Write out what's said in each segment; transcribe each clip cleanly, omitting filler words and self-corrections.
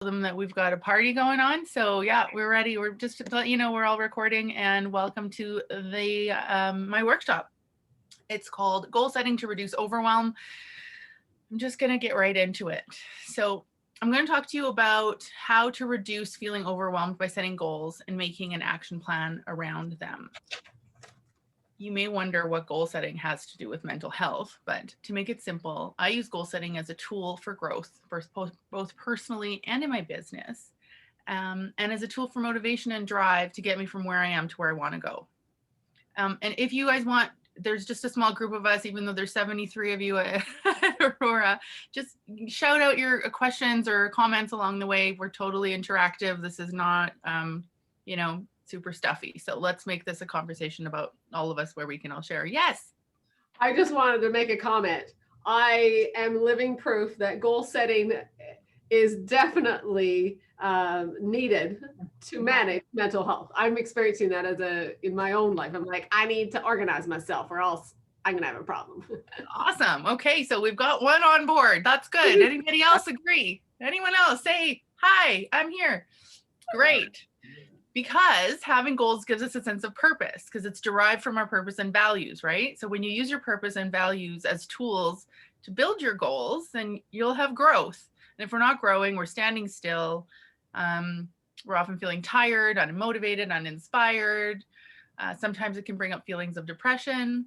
them that we've got a party going on. So yeah, we're ready. We're just to let you know we're all recording, and welcome to the my workshop. It's called Goal Setting to Reduce Overwhelm. I'm just going to get right into it. So I'm going to talk to you about how to reduce feeling overwhelmed by setting goals and making an action plan around them. You may wonder what goal setting has to do with mental health, but to make it simple, I use goal setting as a tool for growth, both personally and in my business, and as a tool for motivation and drive to get me from where I am to where I want to go. And if you guys want, there's just a small group of us, even though there's 73 of you at Aurora, just shout out your questions or comments along the way. We're totally interactive. This is not, super stuffy. So let's make this a conversation about all of us where we can all share. Yes. I just wanted to make a comment. I am living proof that goal setting is definitely needed to manage mental health. I'm experiencing that in my own life. I'm like, I need to organize myself or else I'm gonna have a problem. Awesome. Okay, so we've got one on board. That's good. Anybody else agree? Anyone else say, hi, I'm here. Great. Because having goals gives us a sense of purpose, because it's derived from our purpose and values, right? So when you use your purpose and values as tools to build your goals, then you'll have growth. And if we're not growing, we're standing still. We're often feeling tired, unmotivated, uninspired. Sometimes it can bring up feelings of depression.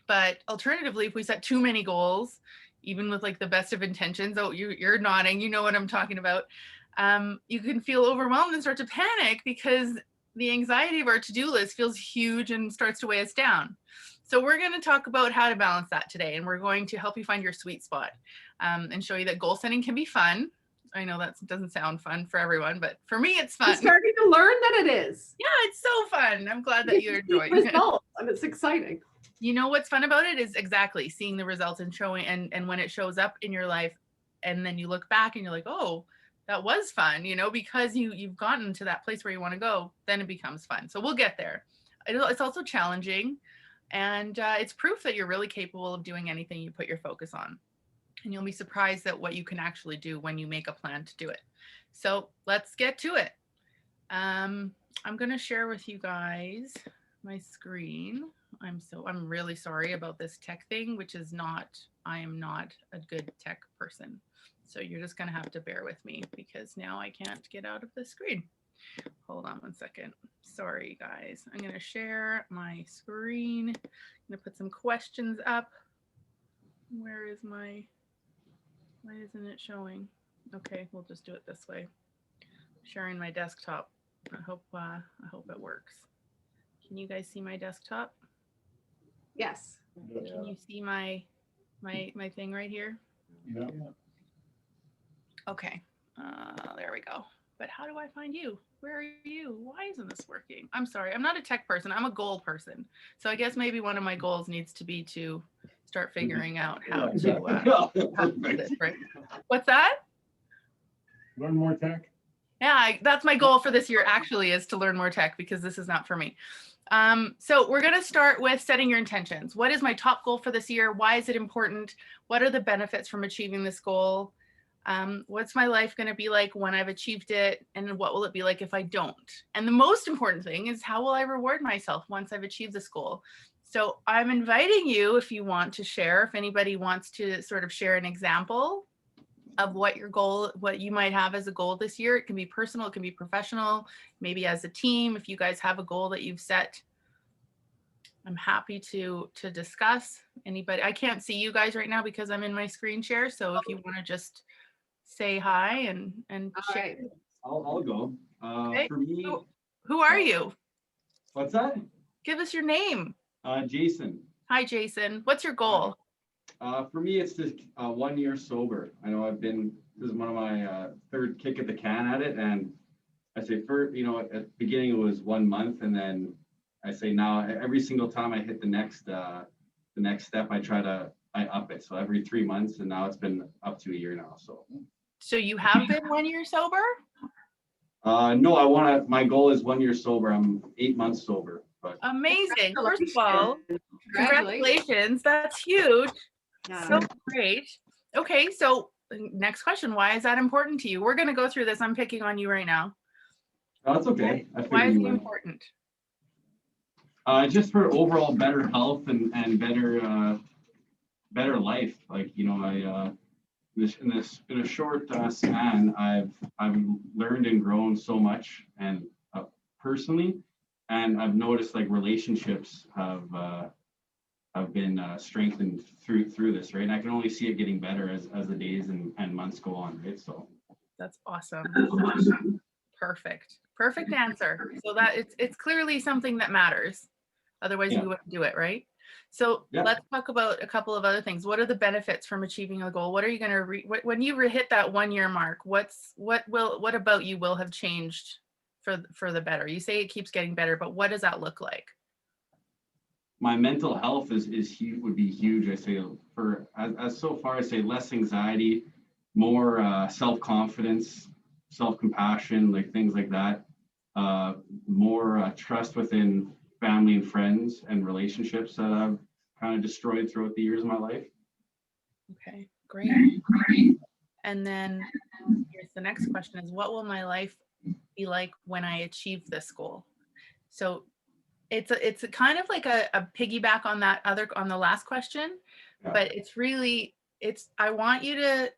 But alternatively, if we set too many goals, even with like the best of intentions, oh, you're nodding, you know what I'm talking about. You can feel overwhelmed and start to panic because the anxiety of our to-do list feels huge and starts to weigh us down. So we're going to talk about how to balance that today, and we're going to help you find your sweet spot and show you that goal setting can be fun. I know that doesn't sound fun for everyone, but for me, it's fun. I'm starting to learn that it is. Yeah, it's so fun. I'm glad that you're enjoying it. And it's exciting. You know what's fun about it is exactly seeing the results and showing, and when it shows up in your life, and then you look back and you're like, oh, that was fun, because you've gotten to that place where you want to go, then it becomes fun. So we'll get there. It's also challenging, and it's proof that you're really capable of doing anything you put your focus on. And you'll be surprised at what you can actually do when you make a plan to do it. So let's get to it. I'm going to share with you guys my screen. I'm really sorry about this tech thing, I am not a good tech person. So you're just going to have to bear with me because now I can't get out of the screen. Hold on one second. Sorry, guys. I'm going to share my screen. I'm going to put some questions up. Why isn't it showing? Okay, we'll just do it this way. Sharing my desktop. I hope it works. Can you guys see my desktop? Yes. Can you see my thing right here? Yeah. Okay, there we go. But how do I find you? Where are you? Why isn't this working? I'm sorry, I'm not a tech person. I'm a goal person. So I guess maybe one of my goals needs to be to start figuring out how to do this, right? What's that? Learn more tech. Yeah, that's my goal for this year actually, is to learn more tech, because this is not for me. So we're going to start with setting your intentions. What is my top goal for this year? Why is it important? What are the benefits from achieving this goal? What's my life going to be like when I've achieved it? And what will it be like if I don't? And the most important thing is, how will I reward myself once I've achieved this goal? So I'm inviting you, if you want to share, if anybody wants to sort of share an example of what you might have as a goal this year. It can be personal, it can be professional, maybe as a team. If you guys have a goal that you've set, I'm happy to discuss. Anybody, I can't see you guys right now because I'm in my screen share. So if you want to just say hi and share. Right. I'll go. Okay. For me, who are you? What's that? Give us your name. Jason. Hi, Jason. What's your goal? For me, it's just 1 year sober. I know this is one of my third kick at the can at it. And I say at the beginning it was 1 month. And then I say now every single time I hit the next step, I up it. So every 3 months, and now it's been up to a year now. So you have been 1 year sober? No, my goal is 1 year sober. I'm 8 monns sober. But amazing. First of all, congratulations. That's huge. Yeah. So great. Okay, so next question, why is that important to you? We're going to go through this. I'm picking on you right now. Oh, that's okay. I Why figured is you it would. important? Just for overall better health and better life. Like, you know, in a short span, I've learned and grown so much, and personally, and I've noticed like relationships have been strengthened through this, right? And I can only see it getting better as the days and months go on, right? So That's awesome. Perfect answer. So that it's clearly something that matters. Otherwise, Yeah. we wouldn't do it, right? So Yeah. let's talk about a couple of other things. What are the benefits from achieving a goal? What are you going to when you hit that 1 year mark? What about you will have changed for the better? You say it keeps getting better, but what does that look like? My mental health is huge, would be huge. I say for as so far I say less anxiety, more self-confidence, self-compassion, like things like that. More trust within family and friends and relationships that I've kind of destroyed throughout the years of my life. Okay, great. And then here's the next question is, what will my life be like when I achieve this goal? So it's a kind of like a piggyback on the last question, Yeah. but I want you to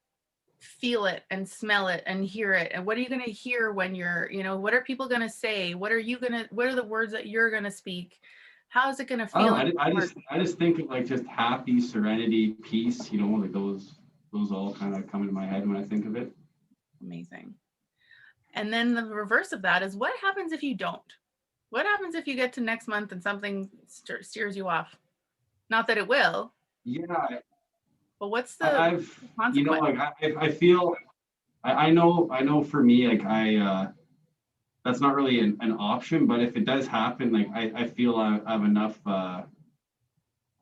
feel it and smell it and hear it. And what are you going to hear when what are people going to say? What are the words that you're going to speak? How is it going to feel? I just think of like just happy, serenity, peace, you know, like those all kind of come into my head when I think of it. Amazing. And then the reverse of that is, what happens if you don't? What happens if you get to next month and something steers you off? Not that it will. Yeah. But what's the consequence? You know, like I feel, I know for me, like that's not really an option, but if it does happen, like I feel I have enough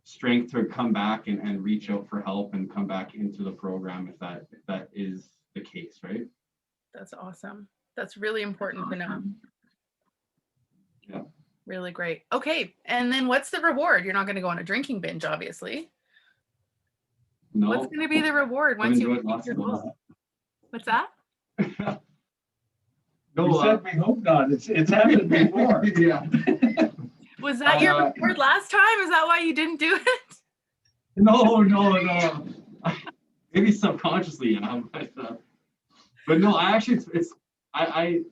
strength to come back and reach out for help and come back into the program if that is the case, right? That's awesome. That's really important to know. Yeah. Really great. Okay. And then what's the reward? You're not going to go on a drinking binge, obviously. No. What's going to be the reward once you achieve your goal? What's that? We said we hope not. It's happened before. Yeah. Was that your reward last time? Is that why you didn't do it? No. Maybe subconsciously, but no. I actually,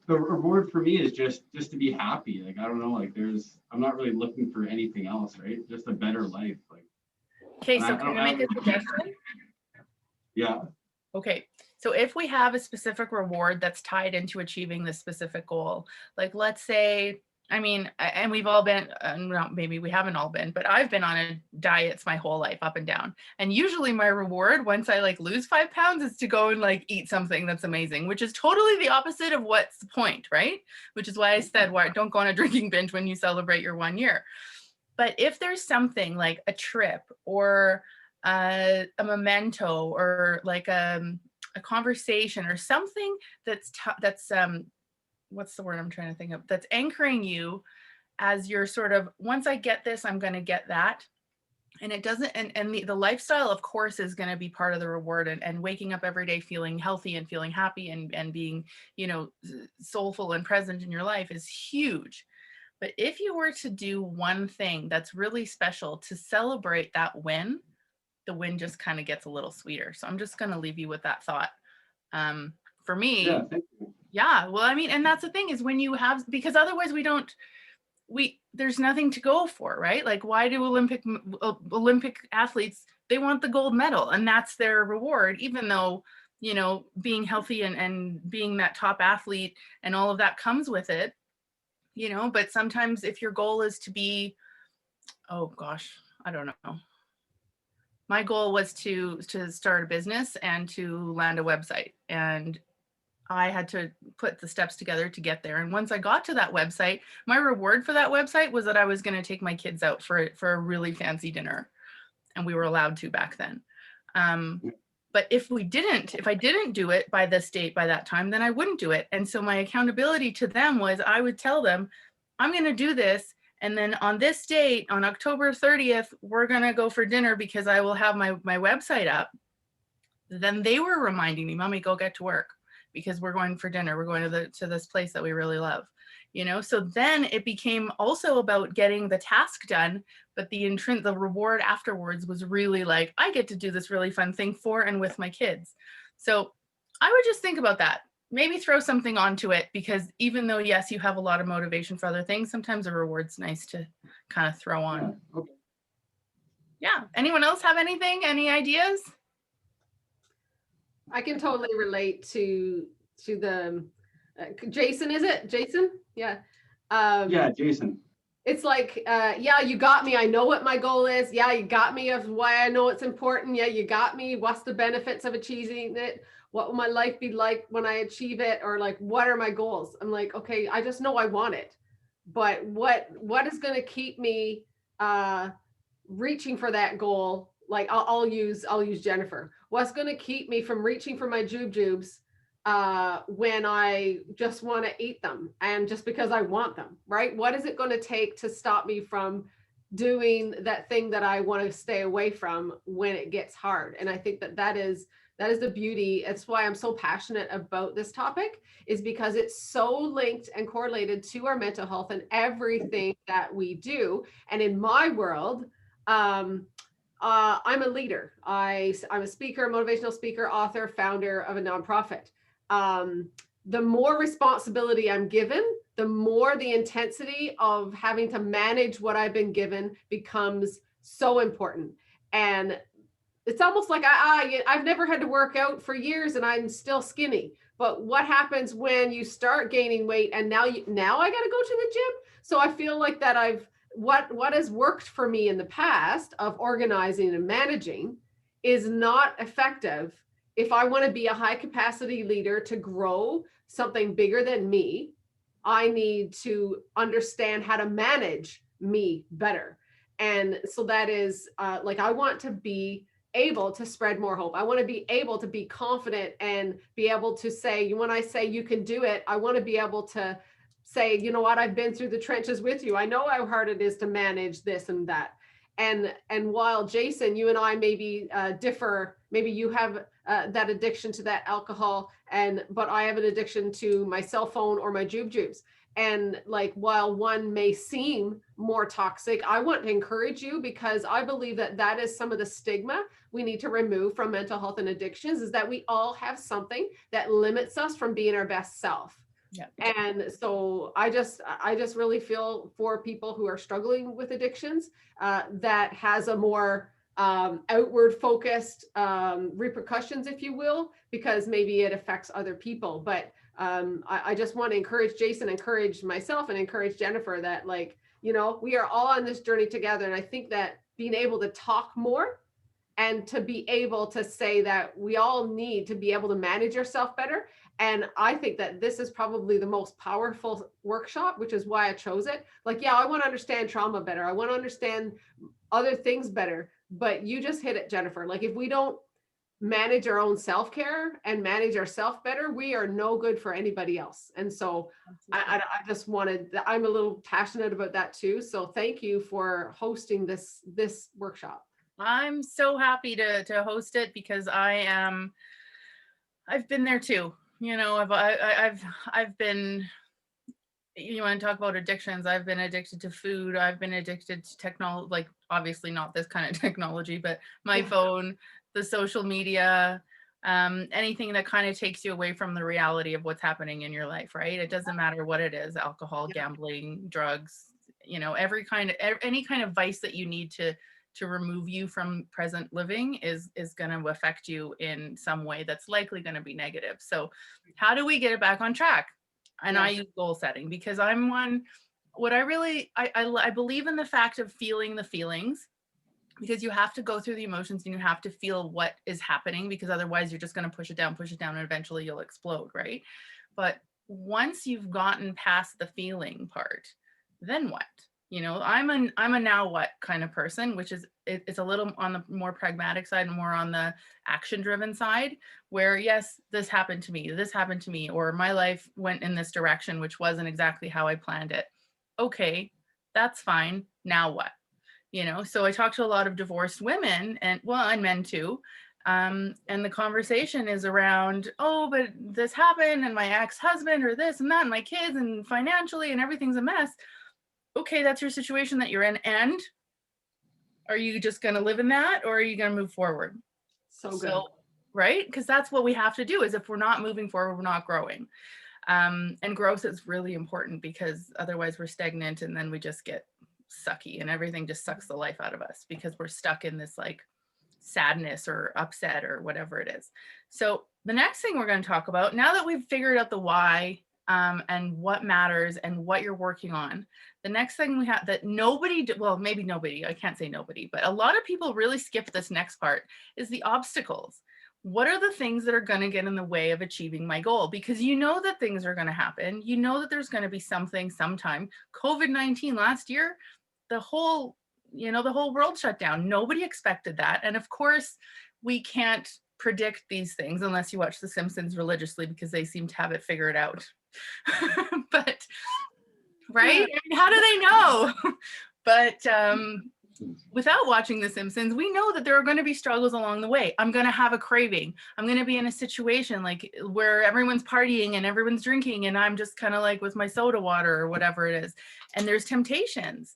the reward for me is just to be happy. Like, I don't know, like I'm not really looking for anything else, right? Just a better life. Like. Okay, so can I make a suggestion? Yeah. Okay, so if we have a specific reward that's tied into achieving this specific goal, like let's say, I mean, and we've all been, maybe we haven't all been, but I've been on diets my whole life, up and down. And usually my reward once I like lose 5 pounds is to go and like eat something that's amazing, which is totally the opposite of what's the point, right? Which is why I said, don't go on a drinking binge when you celebrate your 1 year. But if there's something like a trip or a memento or like a conversation or something that's what's the word I'm trying to think of, that's anchoring you as you're sort of, once I get this, I'm going to get that. And it doesn't, and the lifestyle, of course, is going to be part of the reward, and waking up every day feeling healthy and feeling happy and being, soulful and present in your life is huge. But if you were to do one thing that's really special to celebrate that win, the win just kind of gets a little sweeter. So I'm just going to leave you with that thought. For me, yeah, well, I mean, and that's the thing is when you have, because otherwise there's nothing to go for, right? Like, why do Olympic athletes, they want the gold medal and that's their reward, even though, being healthy and being that top athlete and all of that comes with it. But sometimes if your goal is to be, oh gosh, I don't know. My goal was to start a business and to land a website. And I had to put the steps together to get there. And once I got to that website, my reward for that website was that I was going to take my kids out for a really fancy dinner. And we were allowed to back then. But if I didn't do it by this date, by that time, then I wouldn't do it. And so my accountability to them was, I would tell them, I'm going to do this. And then on this date, on October 30th, we're going to go for dinner because I will have my website up. then they were reminding me, Mommy, go get to work because we're going for dinner. We're going to this place that we really love, you know? So then it became also about getting the task done, but the reward afterwards was really like, I get to do this really fun thing for and with my kids. So I would just think about that. Maybe throw something onto it, because even though, yes, you have a lot of motivation for other things, sometimes a reward's nice to kind of throw on. Yeah. Okay. Yeah. Anyone else have anything? Any ideas? I can totally relate to the Jason. Is it Jason? Yeah. Yeah, Jason. It's like, yeah, you got me. I know what my goal is. Yeah, you got me of why I know it's important. Yeah, you got me. What's the benefits of achieving it? What will my life be like when I achieve it? Or like, what are my goals? I'm like, okay, I just know I want it. But what is going to keep me reaching for that goal? Like I'll use Jennifer. What's going to keep me from reaching for my jubes when I just want to eat them and just because I want them, right? What is it going to take to stop me from doing that thing that I want to stay away from when it gets hard? And I think that is the beauty. It's why I'm so passionate about this topic, is because it's so linked and correlated to our mental health and everything that we do. And in my world, I'm a leader. I'm a speaker, motivational speaker, author, founder of a nonprofit. The more responsibility I'm given, the more the intensity of having to manage what I've been given becomes so important. And it's almost like I've never had to work out for years and I'm still skinny. But what happens when you start gaining weight and now I got to go to the gym? So I feel like that what has worked for me in the past of organizing and managing is not effective. If I want to be a high capacity leader to grow something bigger than me, I need to understand how to manage me better. And so that is like, I want to be able to spread more hope. I want to be able to be confident and be able to say, when I say you can do it, I want to be able to say, you know what, I've been through the trenches with you. I know how hard it is to manage this and that. And while Jason, you and I maybe differ, maybe you have that addiction to that alcohol, but I have an addiction to my cell phone or my jubes. And like, while one may seem more toxic, I want to encourage you, because I believe that is some of the stigma we need to remove from mental health and addictions, is that we all have something that limits us from being our best self. Yeah. And so I just really feel for people who are struggling with addictions that has a more outward focused repercussions, if you will, because maybe it affects other people. But I just want to encourage Jason, encourage myself, and encourage Jennifer that, like, you know, we are all on this journey together. And I think that being able to talk more and to be able to say that we all need to be able to manage yourself better. And I think that this is probably the most powerful workshop, which is why I chose it. Like, yeah, I want to understand trauma better. I want to understand other things better. But you just hit it, Jennifer. Like, if we don't manage our own self-care and manage ourselves better, we are no good for anybody else. And so I just wanted, I'm a little passionate about that too. So thank you for hosting this workshop. I'm so happy to host it, because I've been there too. You know, I've been, you want to talk about addictions, I've been addicted to food, I've been addicted to technology, like obviously not this kind of technology, but my phone, the social media, anything that kind of takes you away from the reality of what's happening in your life, right? It doesn't matter what it is, alcohol, gambling, drugs, you know, any kind of vice that you need to remove you from present living is going to affect you in some way that's likely going to be negative. So how do we get it back on track? And I use goal setting, because I'm one, I believe in the fact of feeling the feelings, because you have to go through the emotions and you have to feel what is happening, because otherwise you're just going to push it down, and eventually you'll explode, right? But once you've gotten past the feeling part, then what? You know, I'm a now what kind of person, which is, it's a little on the more pragmatic side and more on the action driven side, where yes, this happened to me, or my life went in this direction, which wasn't exactly how I planned it. Okay, that's fine. Now what? You know, so I talk to a lot of divorced women and men too, And the conversation is around, oh, but this happened and my ex-husband or this and that and my kids and financially and everything's a mess. Okay, that's your situation that you're in. And are you just going to live in that, or are you going to move forward? So good. Right? Because that's what we have to do, is if we're not moving forward, we're not growing. And growth is really important, because otherwise we're stagnant and then we just get sucky and everything just sucks the life out of us because we're stuck in this like sadness or upset or whatever it is. So the next thing we're going to talk about, now that we've figured out the why and what matters and what you're working on, the next thing we have that nobody, well, maybe nobody, I can't say nobody, but a lot of people really skip this next part, is the obstacles. What are the things that are going to get in the way of achieving my goal? Because you know that things are going to happen. You know that there's going to be something sometime. COVID-19 last year, the whole world shut down. Nobody expected that. And of course, we can't predict these things unless you watch The Simpsons religiously, because they seem to have it figured out. But, right? I mean, how do they know? But without watching The Simpsons, we know that there are going to be struggles along the way. I'm going to have a craving. I'm going to be in a situation like where everyone's partying and everyone's drinking and I'm just kind of like with my soda water or whatever it is. And there's temptations.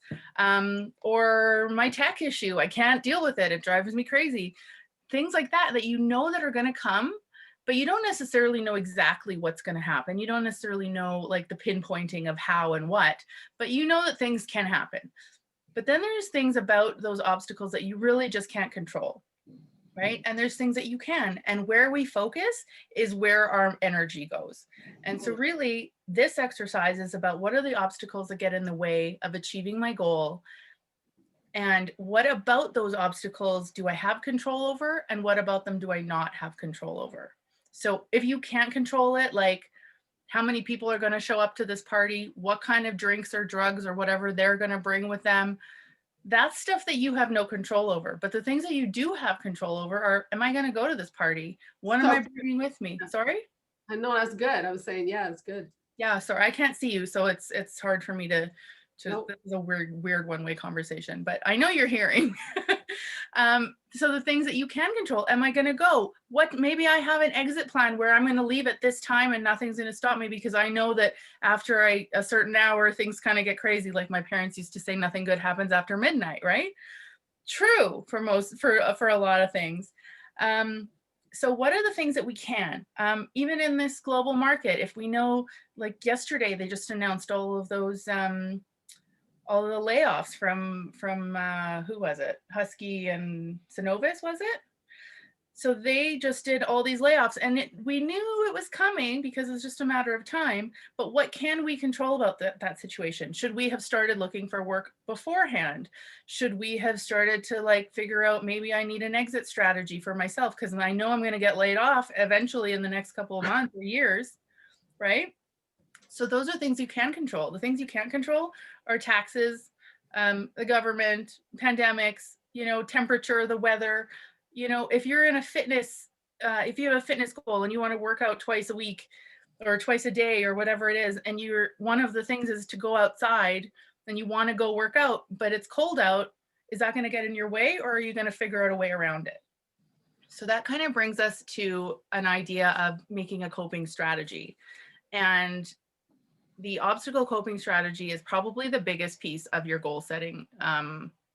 Or my tech issue, I can't deal with it. It drives me crazy. Things like that, that you know that are going to come, but you don't necessarily know exactly what's going to happen. You don't necessarily know like the pinpointing of how and what, but you know that things can happen. But then there's things about those obstacles that you really just can't control, right? And there's things that you can. And where we focus is where our energy goes. And so really, this exercise is about what are the obstacles that get in the way of achieving my goal? And what about those obstacles do I have control over? And what about them do I not have control over? So if you can't control it, like how many people are going to show up to this party, what kind of drinks or drugs or whatever they're going to bring with them, that's stuff that you have no control over. But the things that you do have control over are, am I going to go to this party? What am I bringing with me? Sorry? I know, that's good. I was saying, yeah, it's good. Yeah, sorry, I can't see you, so it's hard for me to Nope. This is a weird one-way conversation, but I know you're hearing. So the things that you can control, am I going to go? Maybe I have an exit plan where I'm going to leave at this time and nothing's going to stop me, because I know that after a certain hour, things kind of get crazy. Like my parents used to say, nothing good happens after midnight, right? True for a lot of things. So what are the things that we can, even in this global market, if we know, like yesterday, they just announced all of those, all of the layoffs from who was it? Husky and Synovus, was it? So they just did all these layoffs, and we knew it was coming because it's just a matter of time. But what can we control about that situation? Should we have started looking for work beforehand? Should we have started to like figure out, maybe I need an exit strategy for myself because I know I'm going to get laid off eventually in the next couple of months or years, right? So those are things you can control. The things you can't control are taxes, the government, pandemics, temperature, the weather. If you're in a fitness, if you have a fitness goal and you want to work out twice a week or twice a day or whatever it is, and one of the things is to go outside and you want to go work out, but it's cold out, is that going to get in your way, or are you going to figure out a way around it? So that kind of brings us to an idea of making a coping strategy. And the obstacle coping strategy is probably the biggest piece of your goal setting.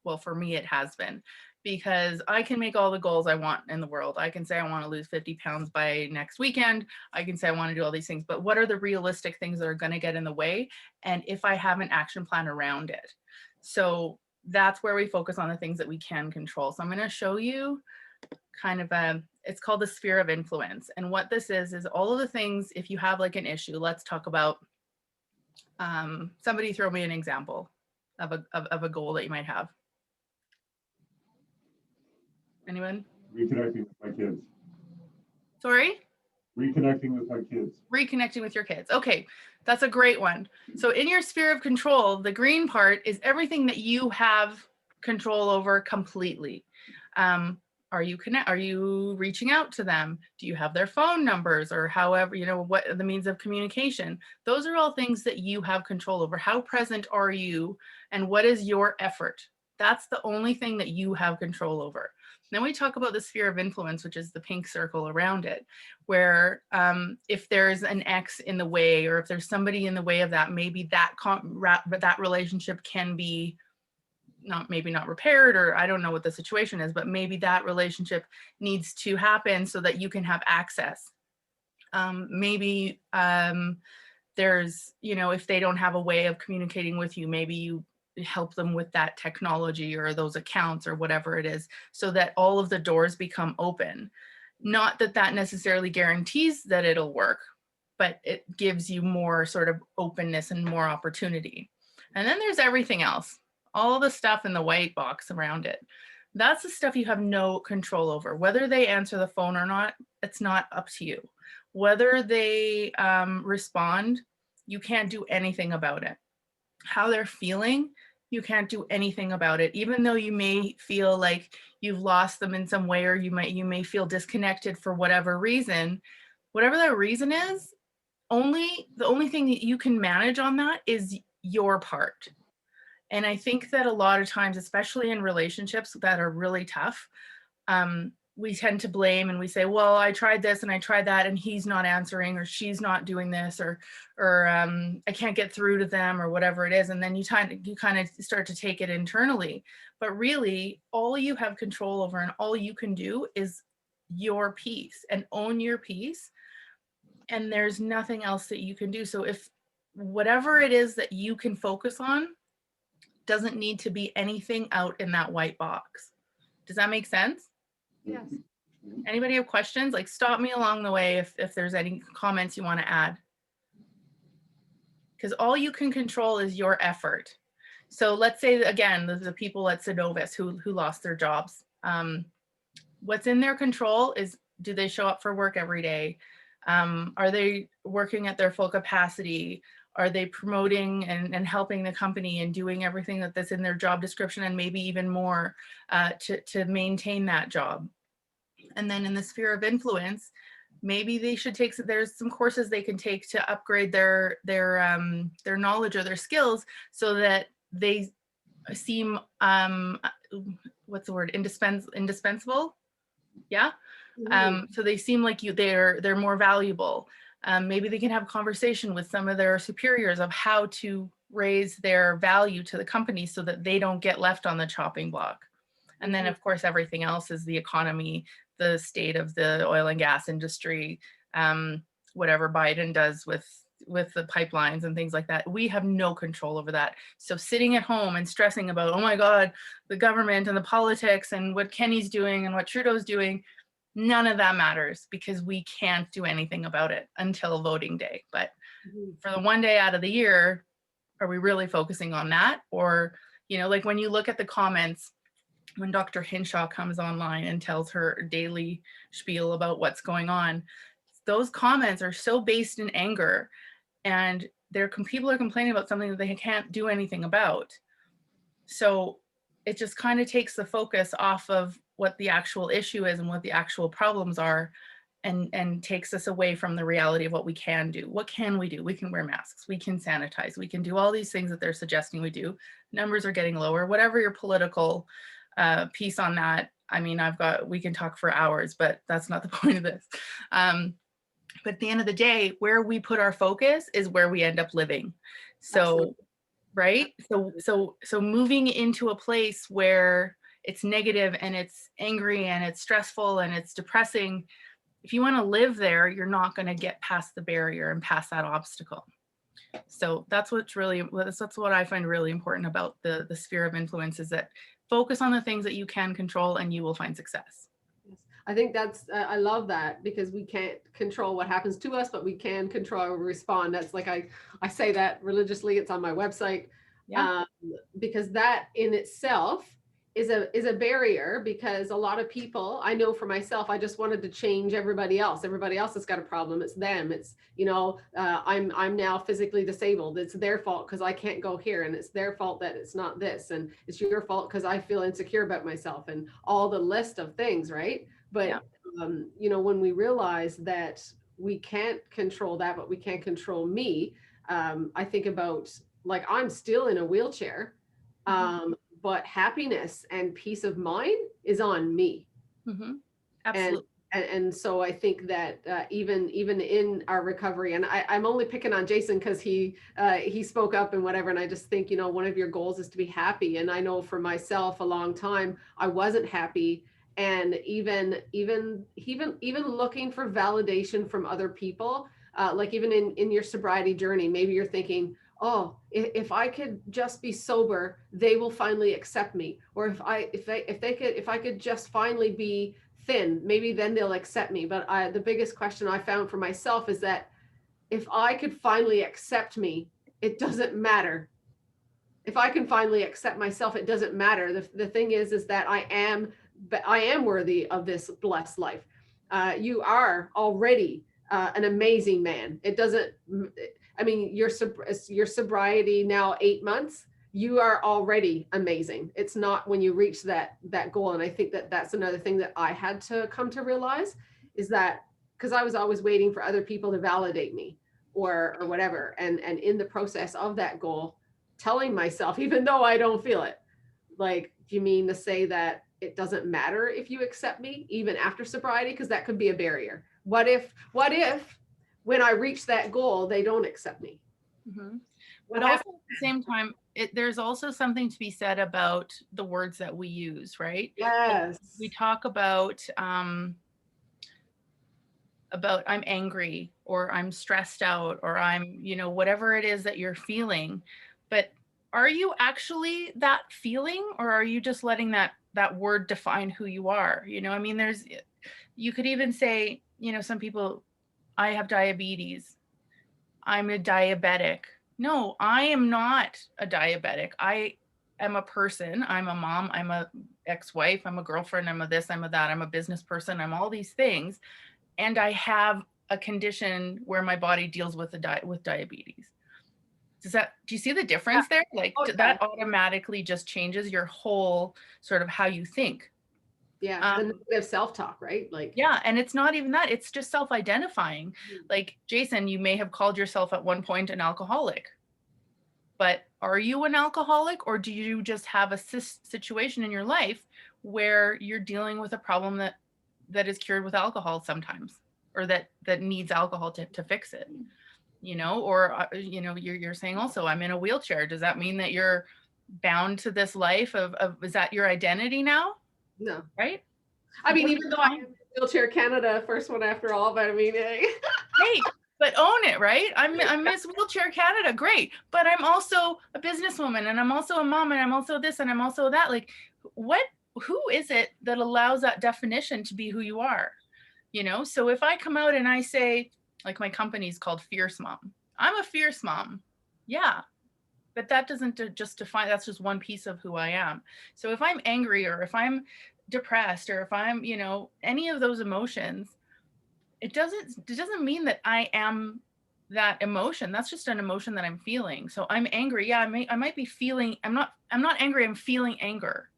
Well, for me, it has been, because I can make all the goals I want in the world. I can say I want to lose 50 pounds by next weekend. I can say I want to do all these things, but what are the realistic things that are going to get in the way? And if I have an action plan around it. So that's where we focus on the things that we can control. So I'm going to show you kind of it's called the sphere of influence. And what this is all of the things, if you have like an issue, let's talk about, somebody throw me an example of a goal that you might have. Anyone? Reconnecting with my kids. Sorry? Reconnecting with my kids. Reconnecting with your kids. Okay, that's a great one. So in your sphere of control, the green part is everything that you have control over completely. Are you reaching out to them? Do you have their phone numbers, or however, what the means of communication? Those are all things that you have control over. How present are you, and what is your effort? That's the only thing that you have control over. Then we talk about the sphere of influence, which is the pink circle around it, where if there's an X in the way, or if there's somebody in the way of that, maybe that relationship can be maybe not repaired, or I don't know what the situation is, but maybe that relationship needs to happen so that you can have access. Maybe there's, if they don't have a way of communicating with you, maybe you help them with that technology or those accounts or whatever it is, so that all of the doors become open. Not that that necessarily guarantees that it'll work, but it gives you more sort of openness and more opportunity. And then there's everything else, all the stuff in the white box around it. That's the stuff you have no control over. Whether they answer the phone or not, it's not up to you. Whether they respond, you can't do anything about it. How they're feeling, you can't do anything about it. Even though you may feel like you've lost them in some way, or you may feel disconnected for whatever reason, whatever that reason is, the only thing that you can manage on that is your part. And I think that a lot of times, especially in relationships that are really tough, we tend to blame, and we say, well, I tried this and I tried that, and he's not answering, or she's not doing this, or I can't get through to them, or whatever it is. And then you kind of start to take it internally. But really, all you have control over and all you can do is your piece, and own your piece. And there's nothing else that you can do. So if whatever it is that you can focus on doesn't need to be anything out in that white box. Does that make sense? Yes. Anybody have questions? Like, stop me along the way if there's any comments you want to add. Because all you can control is your effort. So let's say, again, the people at Synovus who lost their jobs. What's in their control is, do they show up for work every day? Are they working at their full capacity? Are they promoting and helping the company and doing everything that's in their job description, and maybe even more to maintain that job? And then in the sphere of influence, maybe they should there's some courses they can take to upgrade their knowledge or their skills, so that they seem, what's the word, indispensable? Yeah. So they seem like they're more valuable. Maybe they can have a conversation with some of their superiors of how to raise their value to the company so that they don't get left on the chopping block. And then, of course, everything else is the economy, the state of the oil and gas industry, whatever Biden does with the pipelines and things like that. We have no control over that. So sitting at home and stressing about, oh my God, the government and the politics and what Kenny's doing and what Trudeau's doing, none of that matters, because we can't do anything about it until voting day. But for the one day out of the year, are we really focusing on that? Or, like when you look at the comments, when Dr. Hinshaw comes online and tells her daily spiel about what's going on, those comments are so based in anger, and people are complaining about something that they can't do anything about. So it just kind of takes the focus off of what the actual issue is and what the actual problems are, and takes us away from the reality of what we can do. What can we do? We can wear masks, we can sanitize, we can do all these things that they're suggesting we do. Numbers are getting lower. Whatever your political piece on that, I mean, we can talk for hours, but that's not the point of this. But at the end of the day, where we put our focus is where we end up living. So, Absolutely. right? So moving into a place where it's negative and it's angry and it's stressful and it's depressing, if you want to live there, you're not going to get past the barrier and past that obstacle. So that's what I find really important about the sphere of influence, is that focus on the things that you can control and you will find success. Yes. I think I love that, because we can't control what happens to us, but we can control how we respond. That's like, I say that religiously. It's on my website. Yeah. Because that in itself is a barrier, because a lot of people, I know for myself, I just wanted to change everybody else. Everybody else has got a problem. It's them. It's, I'm now physically disabled. It's their fault because I can't go here, and it's their fault that it's not this, and it's your fault because I feel insecure about myself, and all the list of things, right? But yeah. When we realize that we can't control that, but we can control me, I think about, like, I'm still in a wheelchair. But happiness and peace of mind is on me. Mm-hmm. Absolutely. And so I think that even in our recovery, and I'm only picking on Jason because he spoke up and whatever, and I just think, one of your goals is to be happy. And I know for myself, a long time I wasn't happy, and even looking for validation from other people, like even in your sobriety journey, maybe you're thinking, oh, if I could just be sober, they will finally accept me, or if I could just finally be thin, maybe then they'll accept me. But the biggest question I found for myself is that if I could finally accept me, it doesn't matter. If I can finally accept myself, it doesn't matter. The thing is that I am worthy of this blessed life. You are already an amazing man. It doesn't, I mean, your sobriety now 8 months, you are already amazing. It's not when you reach that goal. And I think that that's another thing that I had to come to realize, is that because I was always waiting for other people to validate me or whatever. And in the process of that goal, telling myself, even though I don't feel it, like, do you mean to say that it doesn't matter if you accept me even after sobriety? Because that could be a barrier. What if when I reach that goal, they don't accept me? Mm-hmm. But also at the same time, there's also something to be said about the words that we use, right? Yes. We talk about I'm angry, or I'm stressed out, or I'm, whatever it is that you're feeling. But are you actually that feeling, or are you just letting that word define who you are? I mean, you could even say, some people, I have diabetes, I'm a diabetic. No, I am not a diabetic. I am a person. I'm a mom. I'm a ex-wife. I'm a girlfriend. I'm a this, I'm a that. I'm a business person. I'm all these things. And I have a condition where my body deals with diabetes. Do you see the difference there? Like, that automatically just changes your whole sort of how you think. Yeah, the negative self-talk, right? Like, yeah, and it's not even that, it's just self-identifying. Like, Jason, you may have called yourself at one point an alcoholic, but are you an alcoholic, or do you just have a situation in your life where you're dealing with a problem that is cured with alcohol sometimes, or that needs alcohol to fix it? Or you're saying also, I'm in a wheelchair. Does that mean that you're bound to this life of is that your identity now? No. Right? I mean, even though I am Wheelchair Canada, first one after all, but I mean, hey. Hey, but own it, right? I'm Miss Wheelchair Canada, great. But I'm also a businesswoman, and I'm also a mom, and I'm also this, and I'm also that. Like, who is it that allows that definition to be who you are? So if I come out and I say, like, my company's called Fierce Mom. I'm a fierce mom. Yeah. But that doesn't just define, that's just one piece of who I am. So if I'm angry, or if I'm depressed, or if I'm, any of those emotions, it doesn't mean that I am that emotion. That's just an emotion that I'm feeling. So I'm angry. Yeah, I might be feeling, I'm not angry, I'm feeling anger.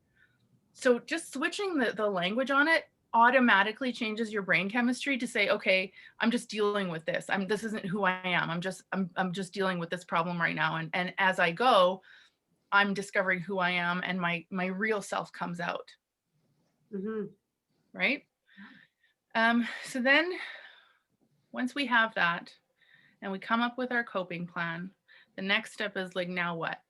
So just switching the language on it automatically changes your brain chemistry to say, okay, I'm just dealing with this. This isn't who I am. I'm just dealing with this problem right now. And as I go, I'm discovering who I am, and my real self comes out. Mm-hmm. Right? So then once we have that and we come up with our coping plan, the next step is like, now what?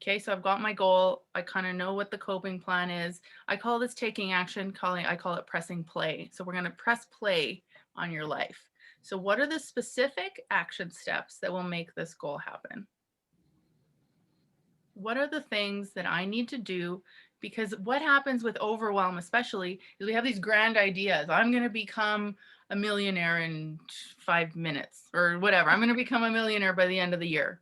Okay, so I've got my goal. I kind of know what the coping plan is. I call this taking action, I call it pressing play. So we're going to press play on your life. So what are the specific action steps that will make this goal happen? What are the things that I need to do? Because what happens with overwhelm, especially, is we have these grand ideas. I'm going to become a millionaire in 5 minutes, or whatever. I'm going to become a millionaire by the end of the year.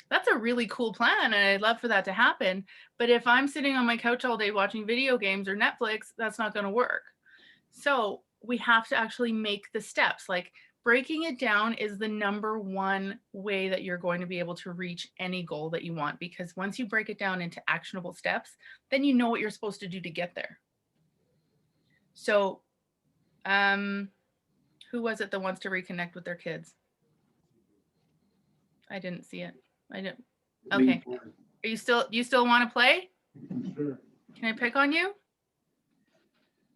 That's a really cool plan, and I'd love for that to happen. But if I'm sitting on my couch all day watching video games or Netflix, that's not going to work. So we have to actually make the steps. Like, breaking it down is the number one way that you're going to be able to reach any goal that you want, because once you break it down into actionable steps, then you know what you're supposed to do to get there. So who was it that wants to reconnect with their kids? I didn't see it. I didn't. Okay. You still want to play? Sure. Can I pick on you?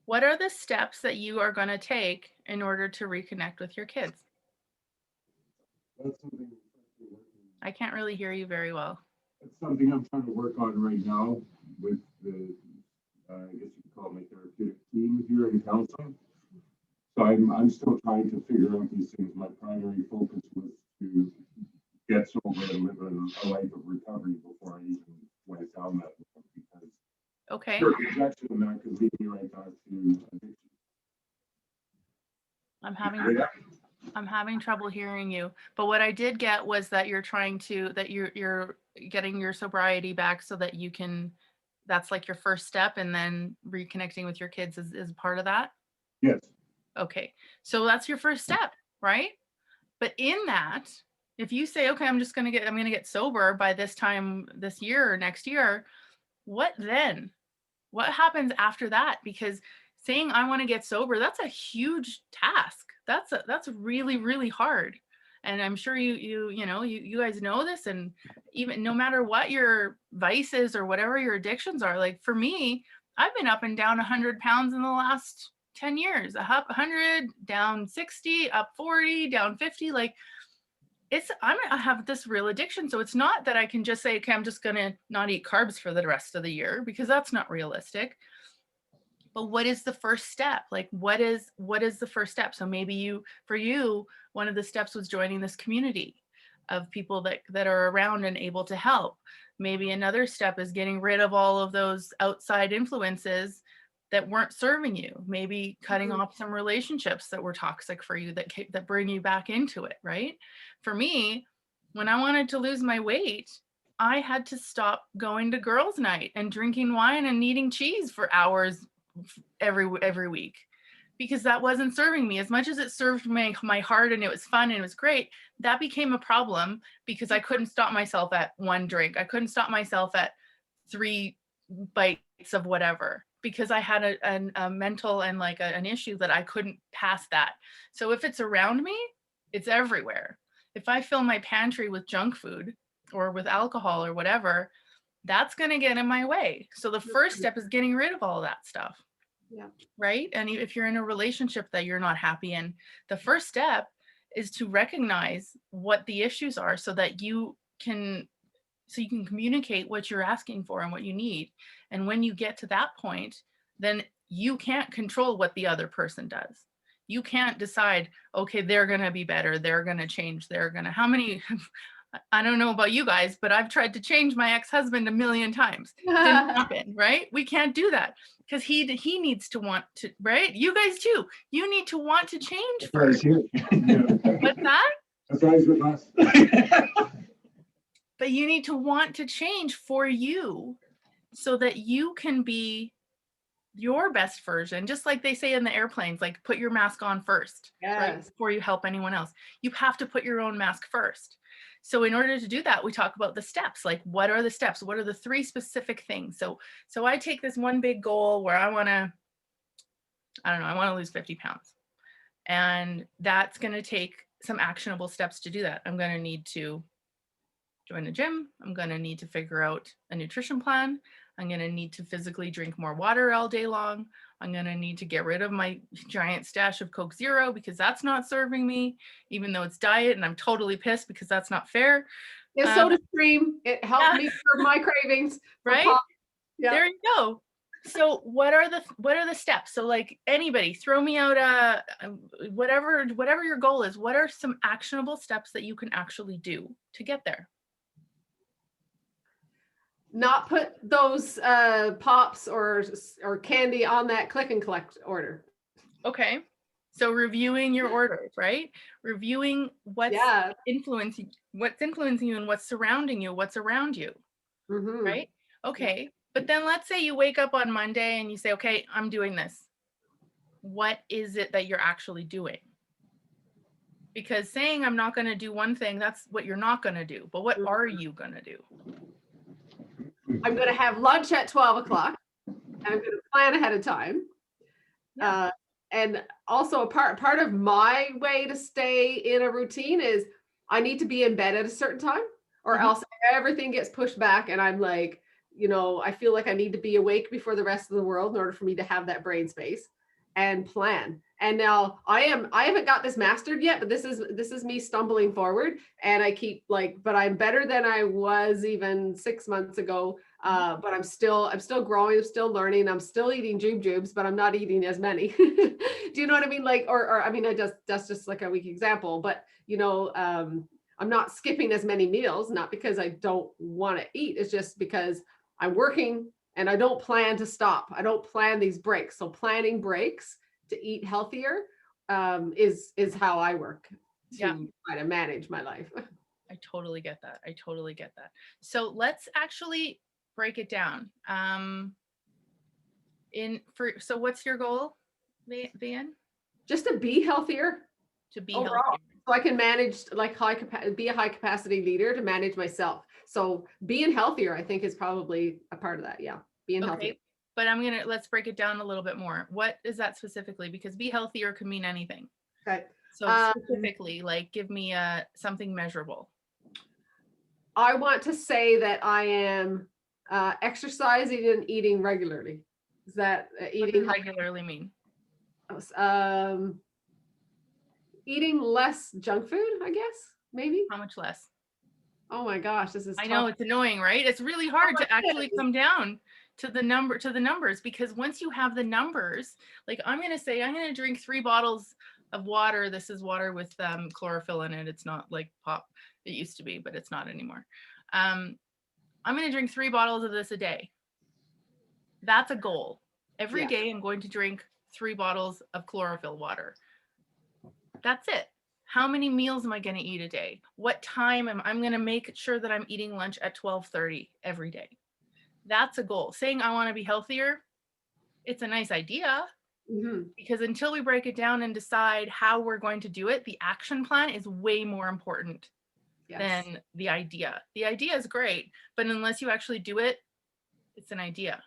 What are the steps that you are going to take in order to reconnect with your kids? That's something. I can't really hear you very well. That's something I'm trying to work on right now with the, I guess you could call it my therapeutic team here in counseling. So I'm still trying to figure out these things. My primary focus was to get sober and live a life of recovery before I even went down that road, because Okay. your rejection of that could lead me right back to addiction. I'm having trouble hearing you, but what I did get was that you're you're getting your sobriety back so that you can, that's like your first step, and then reconnecting with your kids is part of that. Yes. Okay. So that's your first step, right? But in that, if you say, okay, I'm going to get sober by this time this year or next year, what then? What happens after that? Because saying I want to get sober, that's a huge task. That's really, really hard. And I'm sure you guys know this, and even no matter what your vices or whatever your addictions are, like for me, I've been up and down 100 pounds in the last 10 years, up 100, down 60, up 40, down 50. Like I have this real addiction. So it's not that I can just say, okay, I'm just going to not eat carbs for the rest of the year, because that's not realistic. But what is the first step? Like, what is the first step? So maybe for you, one of the steps was joining this community of people that are around and able to help. Maybe another step is getting rid of all of those outside influences that weren't serving you. Maybe cutting off some relationships that were toxic for you, that bring you back into it, right? For me, when I wanted to lose my weight, I had to stop going to girls' night and drinking wine and eating cheese for hours every week, because that wasn't serving me as much as it served my heart, and it was fun and it was great. That became a problem because I couldn't stop myself at one drink. I couldn't stop myself at 3 bites of whatever, because I had a mental and like an issue that I couldn't pass that. So if it's around me, it's everywhere. If I fill my pantry with junk food or with alcohol or whatever, that's going to get in my way. So the first step is getting rid of all that stuff. Yeah. Right. And if you're in a relationship that you're not happy in, the first step is to recognize what the issues are, so that you can communicate what you're asking for and what you need. And when you get to that point, then you can't control what the other person does. You can't decide, okay, they're going to be better, they're going to change, how many I don't know about you guys, but I've tried to change my ex-husband a million times. Didn't happen, right? We can't do that, because he needs to want to, right? You guys too. You need to want to change first. What's that? That's always with us. But you need to want to change for you, so that you can be your best version. Just like they say in the airplanes, like put your mask on first, right? Before you help anyone else. You have to put your own mask first. So in order to do that, we talk about the steps. Like, what are the steps? What are the 3 specific things? So I take this one big goal where I want to lose 50 pounds. And that's going to take some actionable steps to do that. I'm going to need to join the gym. I'm going to need to figure out a nutrition plan. I'm going to need to physically drink more water all day long. I'm going to need to get rid of my giant stash of Coke Zero, because that's not serving me, even though it's diet, and I'm totally pissed because that's not fair. Yeah, SodaStream, it helped me for my cravings. Right? Yeah. There you go. So what are the steps? So like anybody, throw me out whatever your goal is. What are some actionable steps that you can actually do to get there? Not put those pops or candy on that click and collect order. Okay. So reviewing your orders, right? Reviewing what's influencing you and what's surrounding you, what's around you, right? Okay. But then let's say you wake up on Monday and you say, okay, I'm doing this. What is it that you're actually doing? Because saying I'm not going to do one thing, that's what you're not going to do. But what are you going to do? I'm going to have lunch at 12 o'clock. I'm going to plan ahead of time. Yeah. And also a part of my way to stay in a routine is I need to be in bed at a certain time, or else everything gets pushed back. And I'm like, I feel like I need to be awake before the rest of the world in order for me to have that brain space. and plan. And now I haven't got this mastered yet, but this is me stumbling forward, and I keep but I'm better than I was even 6 months ago. But I'm still growing, I'm still learning, I'm still eating jubes, but I'm not eating as many. Do you know what I mean? Or I mean, that's just like a weak example, but I'm not skipping as many meals, not because I don't want to eat. It's just because I'm working and I don't plan to stop. I don't plan these breaks. So planning breaks to eat healthier is how I work to try to manage my life. I totally get that. I totally get that. So let's actually break it down. So what's your goal, Van? Just to be healthier. To be overall. healthier. So I can manage be a high capacity leader to manage myself. So being healthier, I think, is probably a part of that. Yeah. Being healthier. But let's break it down a little bit more. What is that specifically? Because be healthier could mean anything. Okay. So specifically, give me something measurable. I want to say that I am exercising and eating regularly. Is that eating what does regularly mean? Eating less junk food, I guess, maybe. How much less? Oh my gosh, this is I tough. know it's annoying, right? It's really hard to actually come down to the numbers, because once you have the numbers, I'm going to drink 3 bottles of water. This is water with chlorophyll in it. It's not like pop. It used to be, but it's not anymore. I'm going to drink 3 bottles of this a day. That's a goal. Every day I'm going to drink 3 bottles of chlorophyll water. That's it. How many meals am I going to eat a day? What time I'm going to make sure that I'm eating lunch at 12:30 every day. That's a goal. Saying I want to be healthier, it's a nice idea, because until we break it down and decide how we're going to do it, the action plan is way more important than the idea. The idea is great, but unless you actually do it, it's an idea.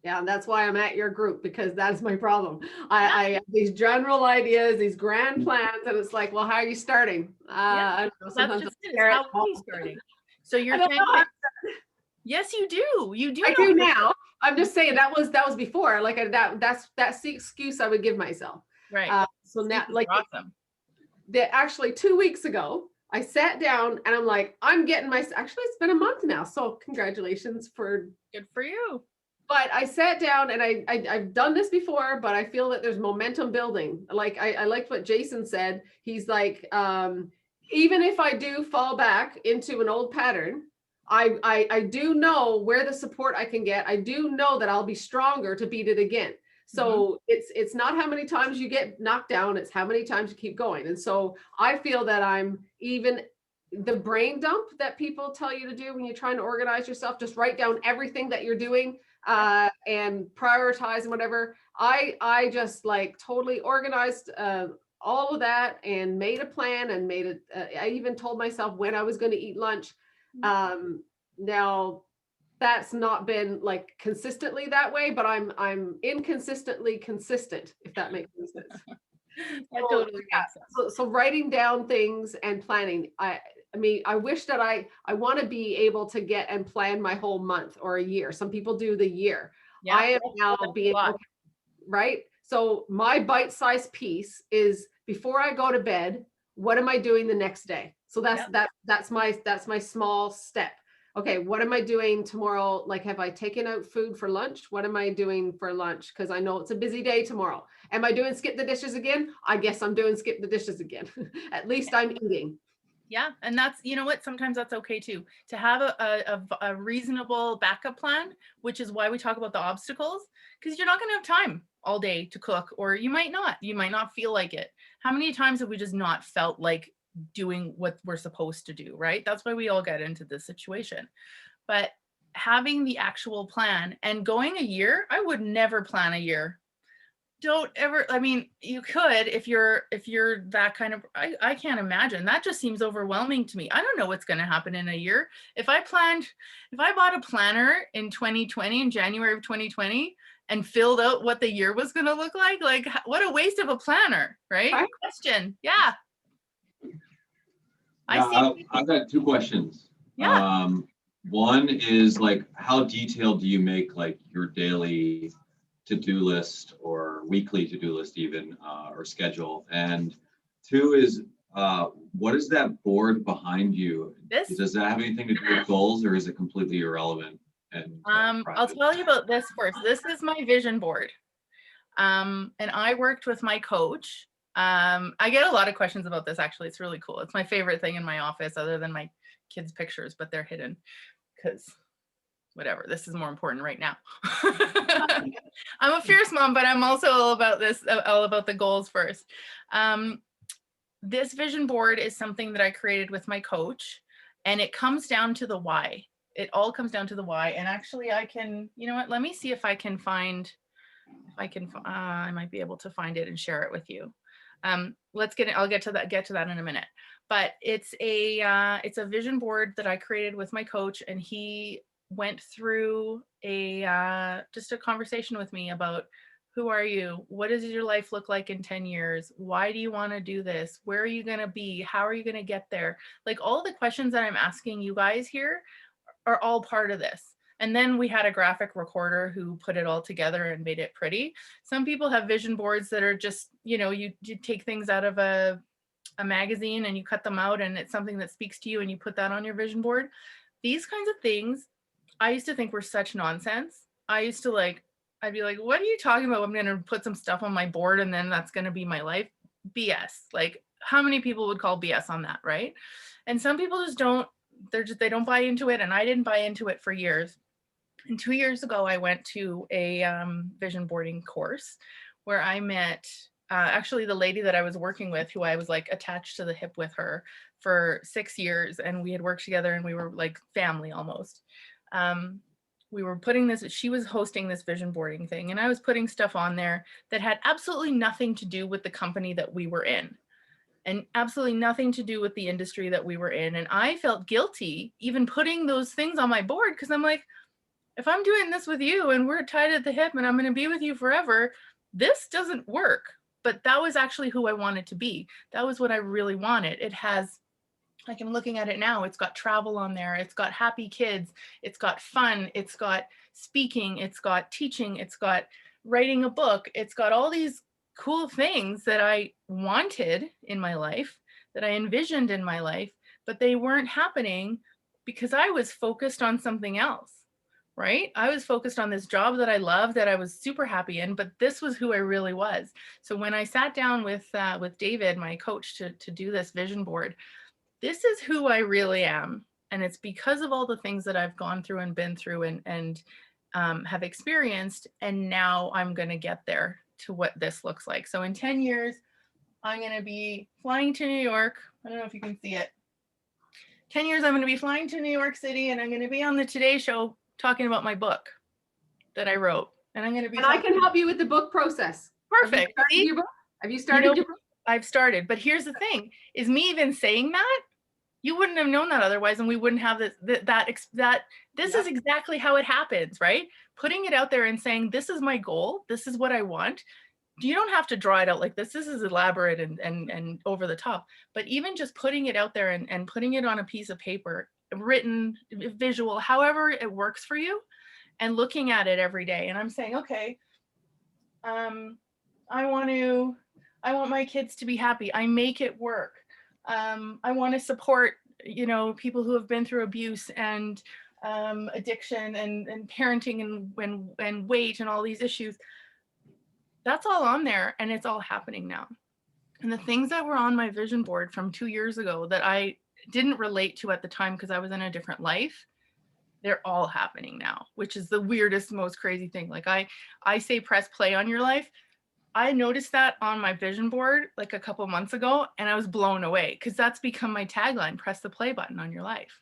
Yeah, and that's why I'm at your group, because that's my problem. I have these general ideas, these grand plans, and it's like, well, how are you starting? I don't know, that's just it. How are you starting? So you're saying, yes, you do. You do. I do now. I'm just saying that was before. That's the excuse I would give myself. Right. So now, awesome. Actually 2 weeks ago, I sat down and I'm like, I'm getting actually it's been a month now. So congratulations good for you. But I sat down and I've done this before, but I feel that there's momentum building. I liked what Jason said. He's like, even if I do fall back into an old pattern, I do know where the support I can get. I do know that I'll be stronger to beat it again. So it's not how many times you get knocked down, it's how many times you keep going. And so I feel that I'm even the brain dump that people tell you to do when you're trying to organize yourself, just write down everything that you're doing and prioritize and whatever. I just totally organized all of that and made a plan and made it. I even told myself when I was going to eat lunch. Now that's not been consistently that way, but I'm inconsistently consistent, if that makes sense. That totally makes sense. So writing down things and planning. I mean, I wish that I want to be able to get and plan my whole month or a year. Some people do the year. Yeah, I am now being right. So my bite-sized piece is before I go to bed, what am I doing the next day? So that's my small step. Okay, what am I doing tomorrow? Have I taken out food for lunch? What am I doing for lunch? Because I know it's a busy day tomorrow. Am I doing skip the dishes again? I guess I'm doing skip the dishes again. At least I'm eating. Yeah, and that's, you know what, sometimes that's okay too, to have a reasonable backup plan, which is why we talk about the obstacles, because you're not going to have time all day to cook, or you might not feel like it. How many times have we just not felt like doing what we're supposed to do, right? That's why we all get into this situation. But having the actual plan and going a year, I would never plan a year. Don't ever, I mean, you could if you're that kind of, I can't imagine. That just seems overwhelming to me. I don't know what's going to happen in a year. If I bought a planner in 2020, in January of 2020, and filled out what the year was going to look like what a waste of a planner, right? Question. Yeah. I've got 2 questions. Yeah. One is how detailed do you make your daily to-do list or weekly to-do list even, or schedule? And two is, what is that board behind you? This? Does that have anything to do with goals, or is it completely irrelevant? And I'll private? tell you about this first. This is my vision board. And I worked with my coach. I get a lot of questions about this, actually. It's really cool. It's my favorite thing in my office, other than my kids' pictures, but they're hidden because whatever, this is more important right now. I'm a fierce mom, but I'm also all about this, all about the goals first. This vision board is something that I created with my coach, and it comes down to the why. It all comes down to the why. And actually I can, you know what, let me see if I can find, I might be able to find it and share it with you. Let's get it. I'll get to that in a minute. But it's a vision board that I created with my coach, and he went through just a conversation with me about, who are you? What does your life look like in 10 years? Why do you want to do this? Where are you going to be? How are you going to get there? Like, all the questions that I'm asking you guys here are all part of this. And then we had a graphic recorder who put it all together and made it pretty. Some people have vision boards that are just, you know, you take things out of a magazine and you cut them out, and it's something that speaks to you and you put that on your vision board. These kinds of things I used to think were such nonsense. I'd be like, what are you talking about? I'm going to put some stuff on my board and then that's going to be my life. BS. Like, how many people would call BS on that, right? And some people just don't, they don't buy into it. And I didn't buy into it for years. And 2 years ago, I went to a vision boarding course where I met actually the lady that I was working with, who I was like attached to the hip with her for 6 years. And we had worked together and we were like family almost. We were putting this, she was hosting this vision boarding thing, and I was putting stuff on there that had absolutely nothing to do with the company that we were in, and absolutely nothing to do with the industry that we were in. And I felt guilty even putting those things on my board, because I'm like, if I'm doing this with you and we're tied at the hip and I'm going to be with you forever, this doesn't work. But that was actually who I wanted to be. That was what I really wanted. It has, like, I'm looking at it now, it's got travel on there, it's got happy kids, it's got fun, it's got speaking, it's got teaching, it's got writing a book, it's got all these cool things that I wanted in my life, that I envisioned in my life, but they weren't happening because I was focused on something else, right? I was focused on this job that I loved, that I was super happy in, but this was who I really was. So when I sat down with David, my coach, to do this vision board, this is who I really am. And it's because of all the things that I've gone through and been through and have experienced. And now I'm going to get there to what this looks like. So in 10 years, I'm going to be flying to New York. I don't know if you can see it. 10 years, I'm going to be flying to New York City, and I'm going to be on the Today Show talking about my book that I wrote. And I'm going to be. And I can help you with the book process. Perfect. Have you started your book? I've started, but here's the thing, is me even saying that, you wouldn't have known that otherwise, and we wouldn't have this, this is exactly how it happens, right? Putting it out there and saying, this is my goal, this is what I want. You don't have to draw it out like this. This is elaborate and over the top, but even just putting it out there and putting it on a piece of paper, written, visual, however it works for you, and looking at it every day. And I'm saying, okay, I want my kids to be happy. I make it work. I want to support, you know, people who have been through abuse and addiction and parenting and weight and all these issues. That's all on there, and it's all happening now. And the things that were on my vision board from 2 years ago that I didn't relate to at the time because I was in a different life, they're all happening now, which is the weirdest, most crazy thing. Like I say, press play on your life. I noticed that on my vision board like a couple months ago, and I was blown away because that's become my tagline: press the play button on your life.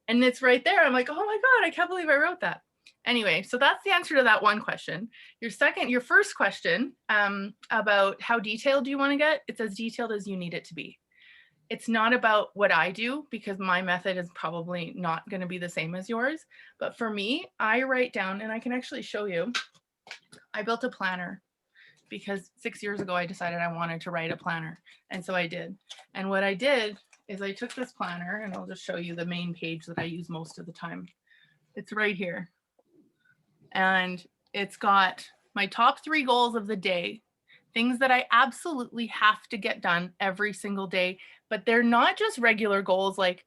And it's right there. I'm like, oh my God, I can't believe I wrote that. Anyway, so that's the answer to that one question. Your first question about how detailed do you want to get? It's as detailed as you need it to be. It's not about what I do, because my method is probably not going to be the same as yours. But for me, I write down, and I can actually show you, I built a planner because 6 years ago, I decided I wanted to write a planner. And so I did. And what I did is I took this planner, and I'll just show you the main page that I use most of the time. It's right here. And it's got my top 3 goals of the day, things that I absolutely have to get done every single day, but they're not just regular goals like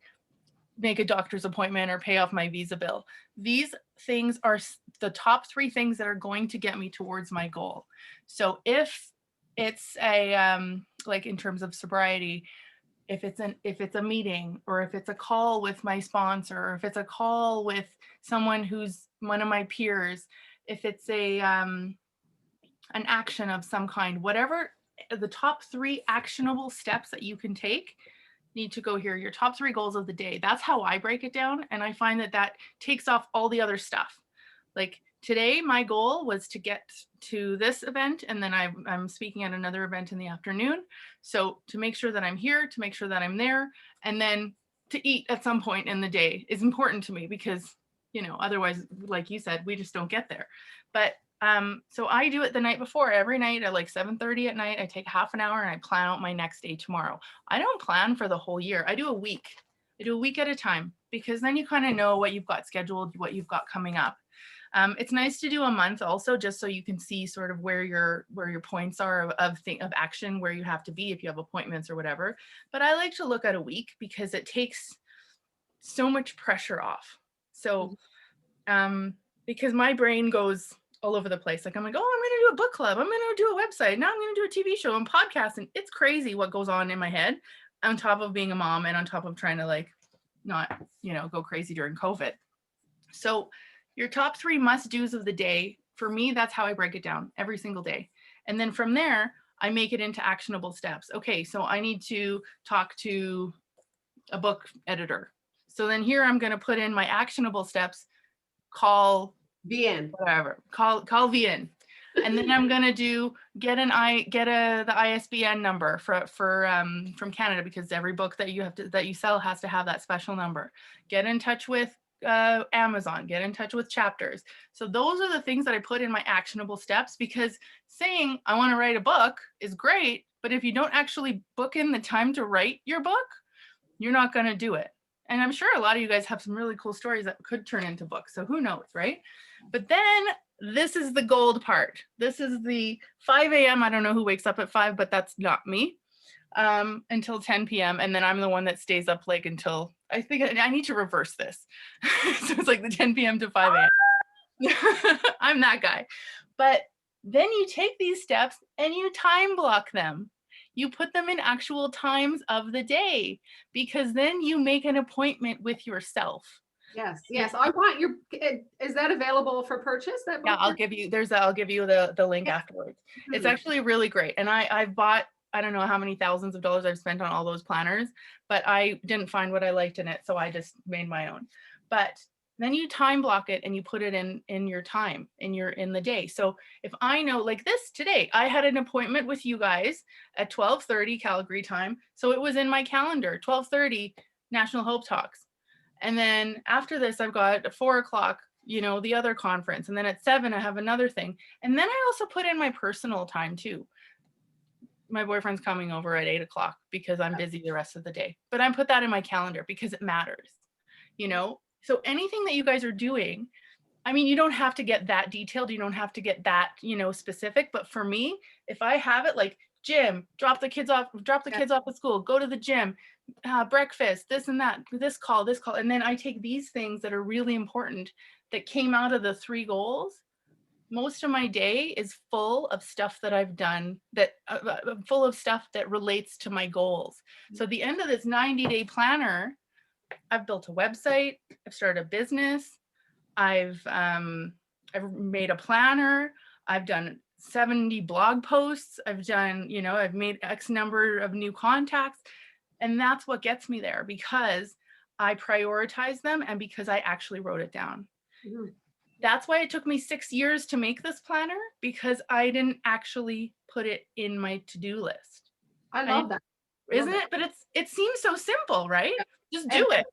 make a doctor's appointment or pay off my visa bill. These things are the top 3 things that are going to get me towards my goal. So if it's a like in terms of sobriety, if it's a meeting, or if it's a call with my sponsor, or if it's a call with someone who's one of my peers, if it's a an action of some kind, whatever the top 3 actionable steps that you can take need to go here. Your top 3 goals of the day. That's how I break it down. And I find that that takes off all the other stuff. Like today, my goal was to get to this event, and then I'm speaking at another event in the afternoon. So to make sure that I'm here, to make sure that I'm there, and then to eat at some point in the day is important to me because, you know, otherwise, like you said, we just don't get there. But so I do it the night before. Every night at like 7:30 at night, I take half an hour and I plan out my next day tomorrow. I don't plan for the whole year. I do a week. I do a week at a time, because then you kind of know what you've got scheduled, what you've got coming up. It's nice to do a month also, just so you can see sort of where your points are of action, where you have to be if you have appointments or whatever. But I like to look at a week because it takes so much pressure off. So because my brain goes all over the place. Like I'm like, oh, I'm going to do a book club. I'm going to do a website. Now I'm going to do a TV show and podcast. And it's crazy what goes on in my head on top of being a mom and on top of trying to like not, you know, go crazy during COVID. So your top 3 must do's of the day. For me, that's how I break it down every single day. And then from there, I make it into actionable steps. Okay, so I need to talk to a book editor. So then here I'm going to put in my actionable steps, call VN. whatever, call VN. And then I'm gonna get the ISBN number from Canada, because every book that you sell has to have that special number. Get in touch with Amazon, get in touch with Chapters. So those are the things that I put in my actionable steps, because saying I want to write a book is great, but if you don't actually book in the time to write your book, you're not going to do it. And I'm sure a lot of you guys have some really cool stories that could turn into books. So who knows, right? But then this is the gold part. This is the 5 a.m. I don't know who wakes up at 5, but that's not me, until 10 p.m. And then I'm the one that stays up like until, I think I need to reverse this. So it's like the 10 p.m. to 5 a.m. I'm that guy. But then you take these steps and you time block them. You put them in actual times of the day, because then you make an appointment with yourself. Yes. I want your, is that available for purchase? Yeah, I'll give you the link afterwards. It's actually really great. And I've bought, I don't know how many thousands of dollars I've spent on all those planners, but I didn't find what I liked in it. So I just made my own. But then you time block it and you put it in your time, in the day. So if I know, like this today, I had an appointment with you guys at 12:30 Calgary time. So it was in my calendar, 12:30 National Hope Talks. And then after this, I've got 4 o'clock, you know, the other conference. And then at 7, I have another thing. And then I also put in my personal time too. My boyfriend's coming over at 8 o'clock because I'm busy the rest of the day. But I put that in my calendar because it matters, you know? So anything that you guys are doing, I mean, you don't have to get that detailed. You don't have to get that, you know, specific. But for me, if I have it like gym, drop the kids off at school, go to the gym, breakfast, this and that, this call. And then I take these things that are really important that came out of the 3 goals. Most of my day is full of stuff that I've done, that full of stuff that relates to my goals. So at the end of this 90-day planner, I've built a website, I've started a business, I've made a planner, I've done 70 blog posts, I've done, you know, I've made X number of new contacts. And that's what gets me there, because I prioritize them and because I actually wrote it down. Mm-hmm. That's why it took me 6 years to make this planner, because I didn't actually put it in my to-do list. I love that. Isn't it? But it seems so simple, right? Yeah. Just do it.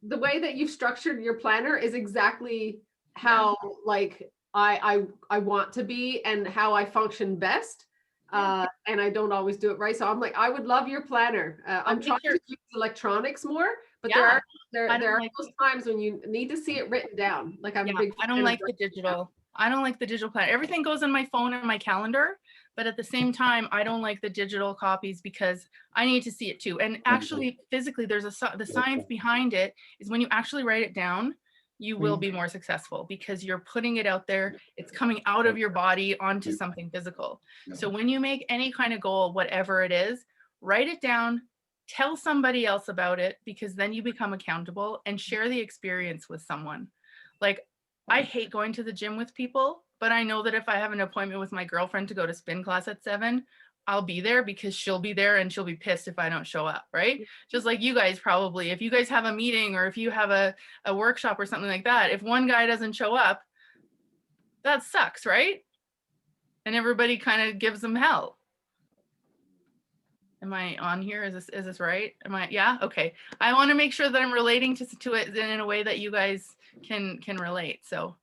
The way that you've structured your planner is exactly how like I want to be and how I function best. And I don't always do it right. So I'm like, I would love your planner. I'm trying to use electronics more, but there are those times when you need to see it written down. Like I'm a big fan. I don't like the digital. I don't like the digital planner. Everything goes in my phone and my calendar, but at the same time, I don't like the digital copies because I need to see it too. And actually, physically, there's the science behind it is when you actually write it down, you will be more successful because you're putting it out there. It's coming out of your body onto something physical. So when you make any kind of goal, whatever it is, write it down, tell somebody else about it, because then you become accountable, and share the experience with someone. Like, I hate going to the gym with people, but I know that if I have an appointment with my girlfriend to go to spin class at 7, I'll be there because she'll be there and she'll be pissed if I don't show up, right? Just like you guys probably, if you guys have a meeting or if you have a workshop or something like that, if one guy doesn't show up, that sucks, right? And everybody kind of gives them hell. Am I on here? Is this right? Am I? Yeah. Okay. I want to make sure that I'm relating to it in a way that you guys can relate. So,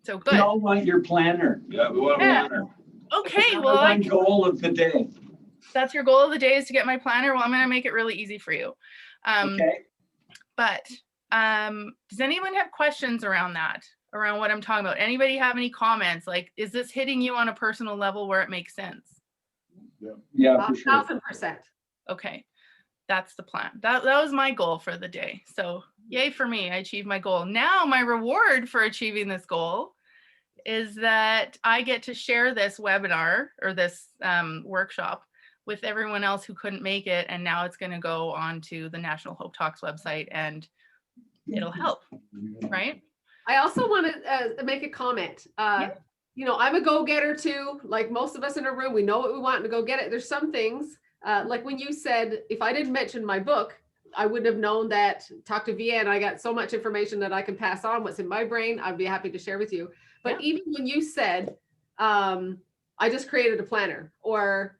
so good. We all want your planner. Yeah, we want a Yeah. planner. Okay. Number Well, one goal of the day. that's your goal of the day, is to get my planner. Well, I'm going to make it really easy for you. Okay. But does anyone have questions around that? Around what I'm talking about? Anybody have any comments? Like, is this hitting you on a personal level where it makes sense? Yeah, for sure. 1,000%. Okay, that's the plan. That was my goal for the day. So yay for me, I achieved my goal. Now my reward for achieving this goal is that I get to share this webinar or this workshop with everyone else who couldn't make it. And now it's going to go on to the National Hope Talks website and it'll help, right? I also want to make a comment. You know, I'm a go-getter too. Like most of us in a room, we know what we want to go get it. There's some things, like when you said, if I didn't mention my book, I wouldn't have known that. Talk to Via, and I got so much information that I can pass on what's in my brain. I'd be happy to share with you. But even when you said, I just created a planner, or,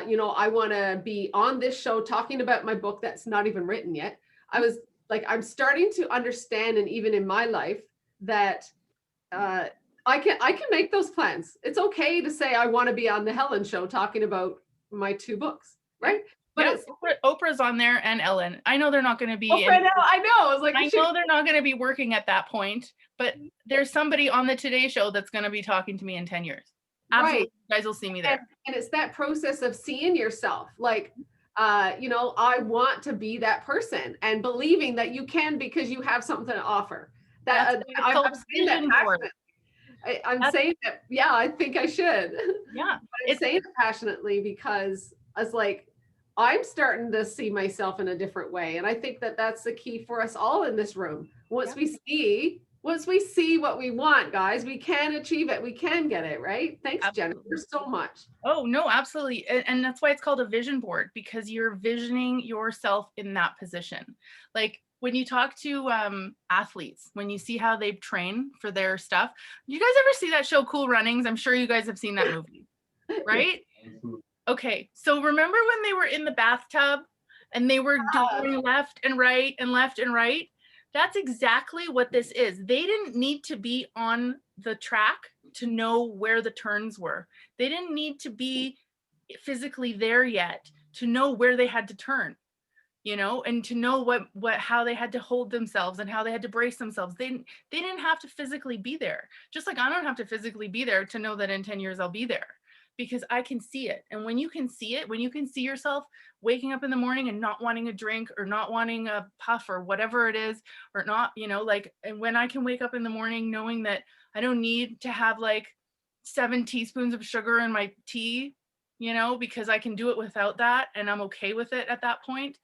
you know, I want to be on this show talking about my book that's not even written yet. I was like, I'm starting to understand, and even in my life, that I can make those plans. It's okay to say I want to be on the Helen show talking about my 2 books, right? But yeah, it's Oprah's on there and Ellen. I know they're not going to be. I know. I was like, I know they're not going to be working at that point, but there's somebody on the Today Show that's going to be talking to me in 10 years. Absolutely, right. You guys will see me there. And it's that process of seeing yourself, like, you know, I want to be that person, and believing that you can because you have something to offer. That I'm saying that passionately. I'm saying that, yeah, I think I should. Yeah. I'm saying it passionately because I was like, I'm starting to see myself in a different way. And I think that that's the key for us all in this room. Once we see what we want, guys, we can achieve it. We can get it, right? Thanks, Absolutely. Jennifer, so much. Oh, no, absolutely. And that's why it's called a vision board, because you're visioning yourself in that position. Like, when you talk to athletes, when you see how they train for their stuff, you guys ever see that show Cool Runnings? I'm sure you guys have seen that movie, right? Okay, so remember when they were in the bathtub and they were doing left and right and left and right? That's exactly what this is. They didn't need to be on the track to know where the turns were. They didn't need to be physically there yet to know where they had to turn. You know, and to know how they had to hold themselves and how they had to brace themselves. They didn't have to physically be there. Just like I don't have to physically be there to know that in 10 years I'll be there, because I can see it. And when you can see it, when you can see yourself waking up in the morning and not wanting a drink or not wanting a puff or whatever it is, or not, you know, like, and when I can wake up in the morning knowing that I don't need to have like 7 teaspoons of sugar in my tea, you know, because I can do it without that and I'm okay with it at that point.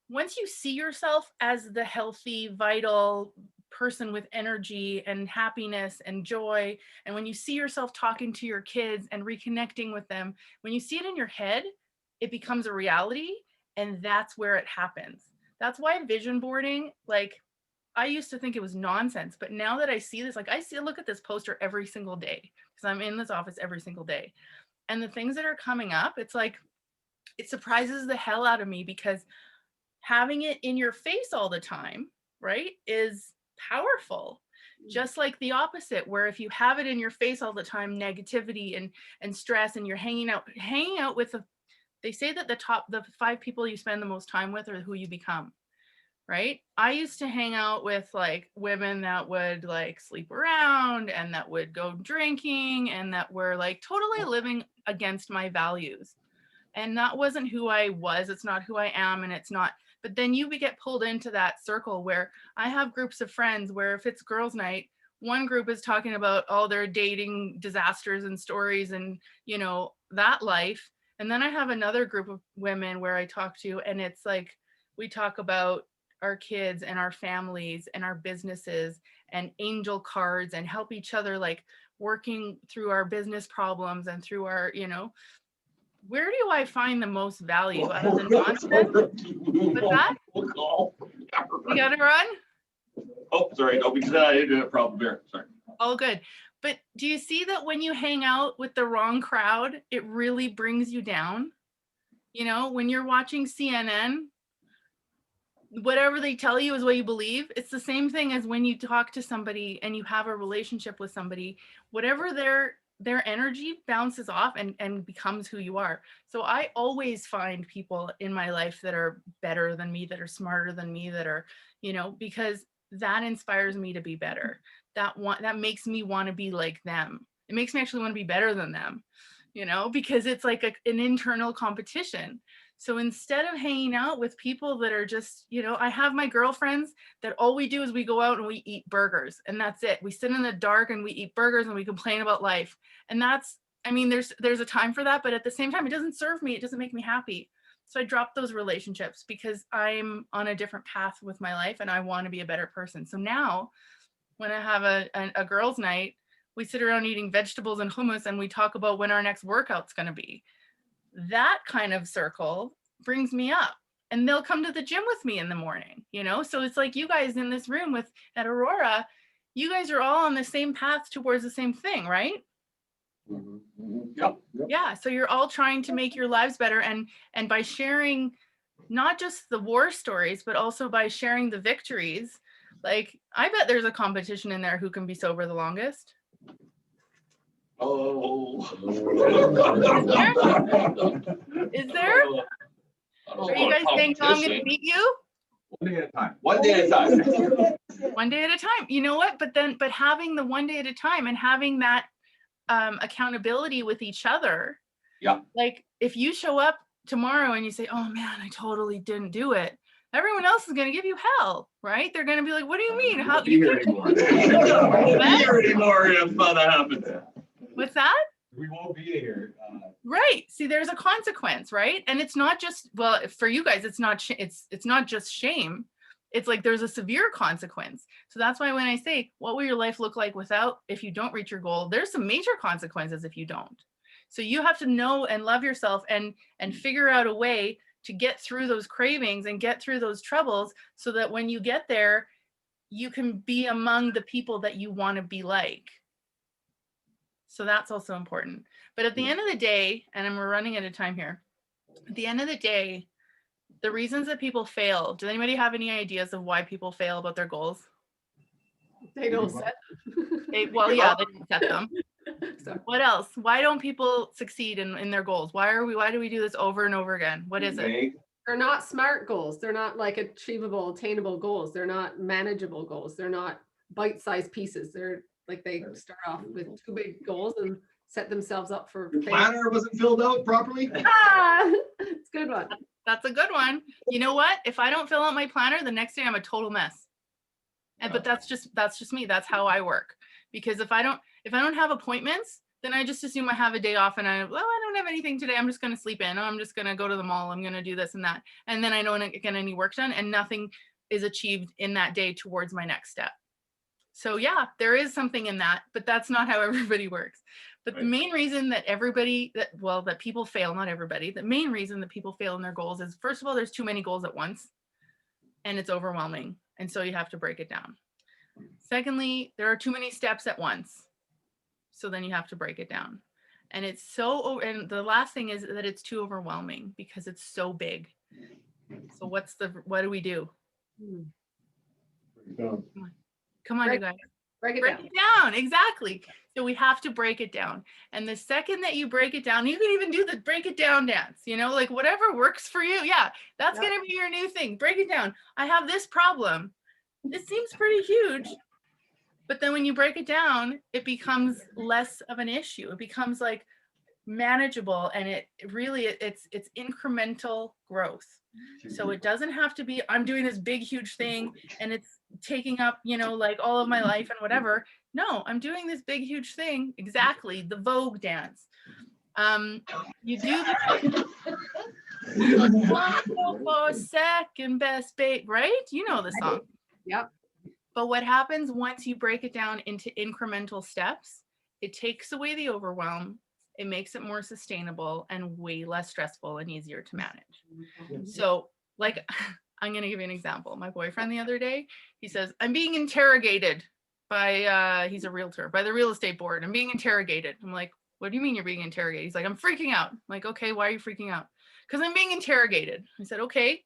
Once you see yourself as the healthy, vital person with energy and happiness and joy, and when you see yourself talking to your kids and reconnecting with them, when you see it in your head, it becomes a reality, and that's where it happens. That's why vision boarding, like, I used to think it was nonsense, but now that I see this, like, I look at this poster every single day because I'm in this office every single day, and the things that are coming up, it's like, it surprises the hell out of me, because having it in your face all the time, right, is powerful. Just like the opposite, where if you have it in your face all the time, negativity and stress, and you're hanging out with they say that the 5 people you spend the most time with are who you become. right? I used to hang out with like women that would like sleep around and that would go drinking and that were like totally living against my values. And that wasn't who I was. It's not who I am. And it's not, but then you would get pulled into that circle where I have groups of friends where if it's girls' night, one group is talking about all their dating disasters and stories and, you know, that life. And then I have another group of women where I talk to, and it's like, we talk about our kids and our families and our businesses and angel cards and help each other, like working through our business problems and through our, you know, where do I find the most value other than nonsense? What's that? We gotta run? Oh, sorry. No, because I did a problem there. Sorry. All good. But do you see that when you hang out with the wrong crowd, it really brings you down? You know, when you're watching CNN, whatever they tell you is what you believe. It's the same thing as when you talk to somebody and you have a relationship with somebody, whatever their energy bounces off and becomes who you are. So I always find people in my life that are better than me, that are smarter than me, that are, you know, because that inspires me to be better. That makes me want to be like them. It makes me actually want to be better than them, you know, because it's like an internal competition. So instead of hanging out with people that are just, you know, I have my girlfriends that all we do is we go out and we eat burgers and that's it. We sit in the dark and we eat burgers and we complain about life. And that's, I mean, there's a time for that, but at the same time, it doesn't serve me. It doesn't make me happy. So I dropped those relationships because I'm on a different path with my life and I want to be a better person. So now when I have a girls' night, we sit around eating vegetables and hummus and we talk about when our next workout's going to be. That kind of circle brings me up, and they'll come to the gym with me in the morning, you know? So it's like you guys in this room at Aurora, you guys are all on the same path towards the same thing, right? Yep. Yeah, so you're all trying to make your lives better, and by sharing not just the war stories, but also by sharing the victories. Like, I bet there's a competition in there who can be sober the longest. Oh. Is there? Are you guys saying, no, I'm going to beat you? One day at a time. One day at a time. One day at a time. You know what? But having the one day at a time and having that accountability with each other. Yeah. Like if you show up tomorrow and you say, oh man, I totally didn't do it. Everyone else is going to give you hell, right? They're going to be like, what do you mean? How you here anymore? Won't be here anymore if that happens. What's that? We won't be here. Right. See, there's a consequence, right? And it's not just, well, for you guys, it's not just shame. It's like there's a severe consequence. So that's why when I say, what will your life look like if you don't reach your goal, there's some major consequences if you don't. So you have to know and love yourself and figure out a way to get through those cravings and get through those troubles so that when you get there, you can be among the people that you want to be like. So that's also important. But at the end of the day, and we're running out of time here, at the end of the day, the reasons that people fail, does anybody have any ideas of why people fail about their goals? They don't set them. They didn't set them. So what else? Why don't people succeed in their goals? Why do we do this over and over again? What is it? They're not SMART goals. They're not like achievable, attainable goals. They're not manageable goals. They're not bite-sized pieces. They're like they start off with too big goals and set themselves up for Your planner wasn't filled out properly. It's a good one. That's a good one. You know what? If I don't fill out my planner, the next day I'm a total mess. But that's just me. That's how I work. Because if I don't have appointments, then I just assume I have a day off and I don't have anything today. I'm just going to sleep in. I'm just going to go to the mall. I'm going to do this and that. And then I don't get any work done and nothing is achieved in that day towards my next step. So yeah, there is something in that, but that's not how everybody works. But the main reason that that people fail, not everybody, the main reason that people fail in their goals is, first of all, there's too many goals at once and it's overwhelming. And so you have to break it down. Secondly, there are too many steps at once. So then you have to break it down. And and the last thing is that it's too overwhelming because it's so big. So what do we do? No. Come on, you guys. Break it Break down. it down. Exactly. So we have to break it down. And the second that you break it down, you can even do the break it down dance, you know, like whatever works for you. Yeah, that's Yep. going to be your new thing. Break it down. I have this problem. It seems pretty huge. But then when you break it down, it becomes less of an issue. It becomes like manageable, and it's incremental growth. So it doesn't have to be, I'm doing this big, huge thing and it's taking up, you know, like all of my life and whatever. No, I'm doing this big, huge thing. Exactly. The Vogue dance. You do the for second best babe, right? You know the song. Yep. But what happens once you break it down into incremental steps, it takes away the overwhelm. It makes it more sustainable and way less stressful and easier to manage. So, like, I'm going to give you an example. My boyfriend the other day, he says, I'm being interrogated by, he's a realtor, by the real estate board. I'm being interrogated. I'm like, what do you mean you're being interrogated? He's like, I'm freaking out. I'm like, okay, why are you freaking out? Because I'm being interrogated. I said, okay,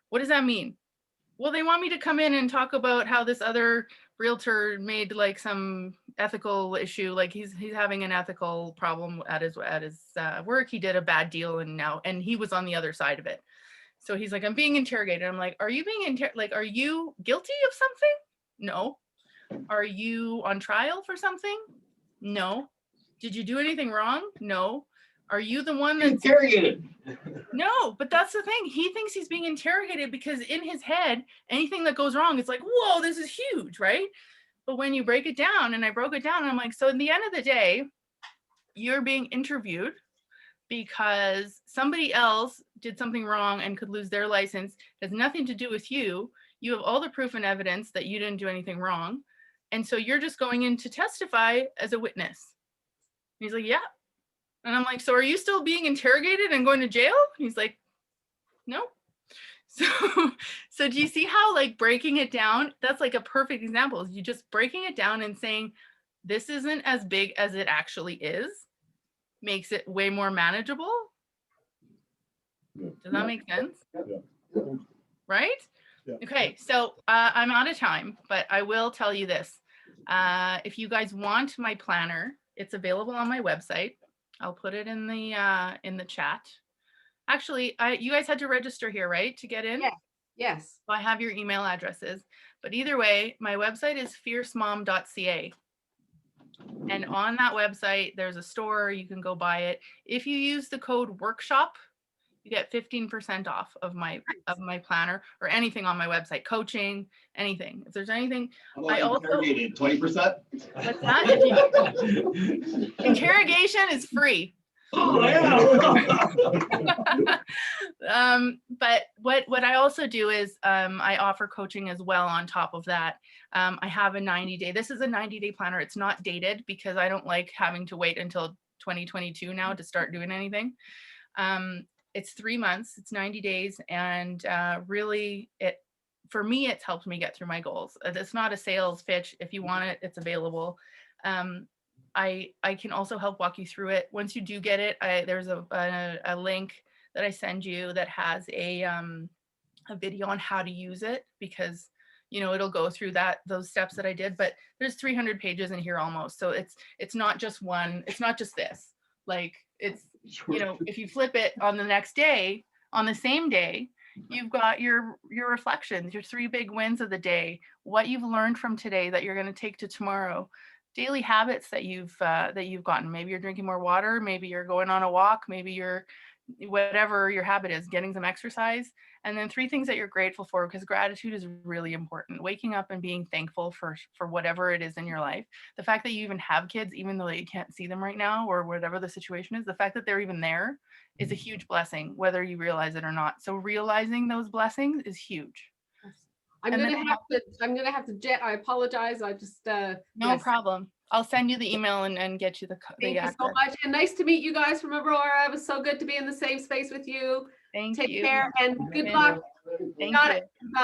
what does that mean? Well, they want me to come in and talk about how this other realtor made like some ethical issue, like he's having an ethical problem at his work. He did a bad deal and he was on the other side of it. So he's like, I'm being interrogated. I'm like, are you being are you guilty of something? No. Are you on trial for something? No. Did you do anything wrong? No. Are you the one that's Interrogated. No, but that's the thing. He thinks he's being interrogated because in his head, anything that goes wrong, it's like, whoa, this is huge, right? But when you break it down, and I broke it down, and I'm like, so in the end of the day, you're being interviewed because somebody else did something wrong and could lose their license. It has nothing to do with you. You have all the proof and evidence that you didn't do anything wrong. And so you're just going in to testify as a witness. And he's like, yeah. And I'm like, so are you still being interrogated and going to jail? And he's like, no. So do you see how like breaking it down, that's like a perfect example. Is you just breaking it down and saying, this isn't as big as it actually is, makes it way more manageable. Does that make sense? Yeah. Right? Yeah. Okay, so I'm out of time, but I will tell you this. If you guys want my planner, it's available on my website. I'll put it in the chat. Actually, you guys had to register here, right, to get in? Yeah. Yes. So I have your email addresses. But either way, my website is fiercemom.ca. And on that website, there's a store. You can go buy it. If you use the code workshop, you get 15% off of my planner or anything on my website, coaching, anything. If there's anything, I also 20%. what's that? Interrogation is free. Oh yeah. But what I also do is I offer coaching as well on top of that. I have a 90-day. This is a 90-day planner. It's not dated because I don't like having to wait until 2022 now to start doing anything. It's 3 months, it's 90 days. And really for me, it's helped me get through my goals. It's not a sales pitch. If you want it, it's available. I can also help walk you through it. Once you do get it, there's a link that I send you that has a video on how to use it, because you know it'll go through those steps that I did. But there's 300 pages in here almost, so it's not just one. It's not just this. Like it's you know if you flip it on the next day, on the same day, you've got your reflections, your 3 big wins of the day, what you've learned from today that you're going to take to tomorrow. Daily habits that you've gotten. Maybe you're drinking more water, maybe you're going on a walk, maybe you're whatever your habit is, getting some exercise. And then 3 things that you're grateful for, because gratitude is really important. Waking up and being thankful for whatever it is in your life. The fact that you even have kids, even though you can't see them right now or whatever the situation is, the fact that they're even there is a huge blessing, whether you realize it or not. So realizing those blessings is huge. I'm gonna have to jet. I apologize. I just no problem. I'll send you the email and get you the thank you so much, and nice to meet you guys from Aurora. It was so good to be in the same space with you. Take care and good luck. Got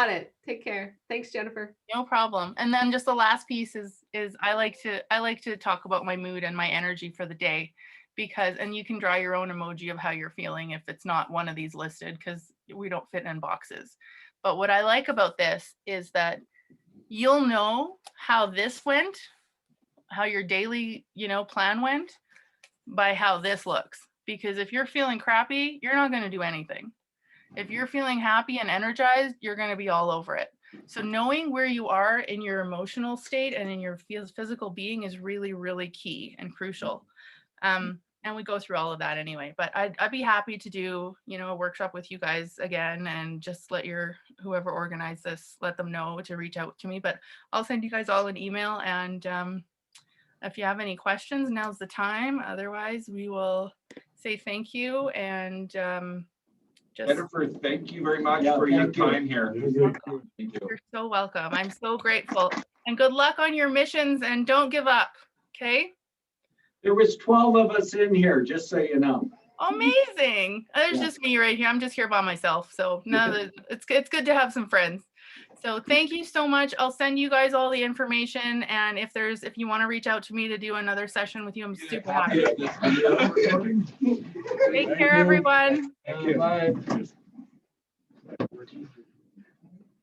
it. Take care. Thanks, Jennifer. No problem. And then just the last piece is I like to talk about my mood and my energy for the day, because and you can draw your own emoji of how you're feeling if it's not one of these listed, because we don't fit in boxes. But what I like about this is that you'll know how this went, how your daily, plan went by how this looks. Because if you're feeling crappy, you're not going to do anything. If you're feeling happy and energized, you're going to be all over it. So knowing where you are in your emotional state and in your physical being is really, really key and crucial. And we go through all of that anyway, but I'd be happy to do, a workshop with you guys again, and just let whoever organized this, let them know to reach out to me. But I'll send you guys all an email, and if you have any questions, now's the time. Otherwise, we will say thank you, and just Jennifer, thank you very much Yeah, for your thank you. time here. Thank you. you're so welcome. I'm so grateful, and good luck on your missions, and don't give up. Okay. There was 12 of us in here, just so you know. Amazing. There's Yeah. just me right here. I'm just here by myself. So no, it's good to have some friends. So thank you so much. I'll send you guys all the information. And if you want to reach out to me to do another session with you, I'm super happy. Take care, everyone. Thank you. Bye.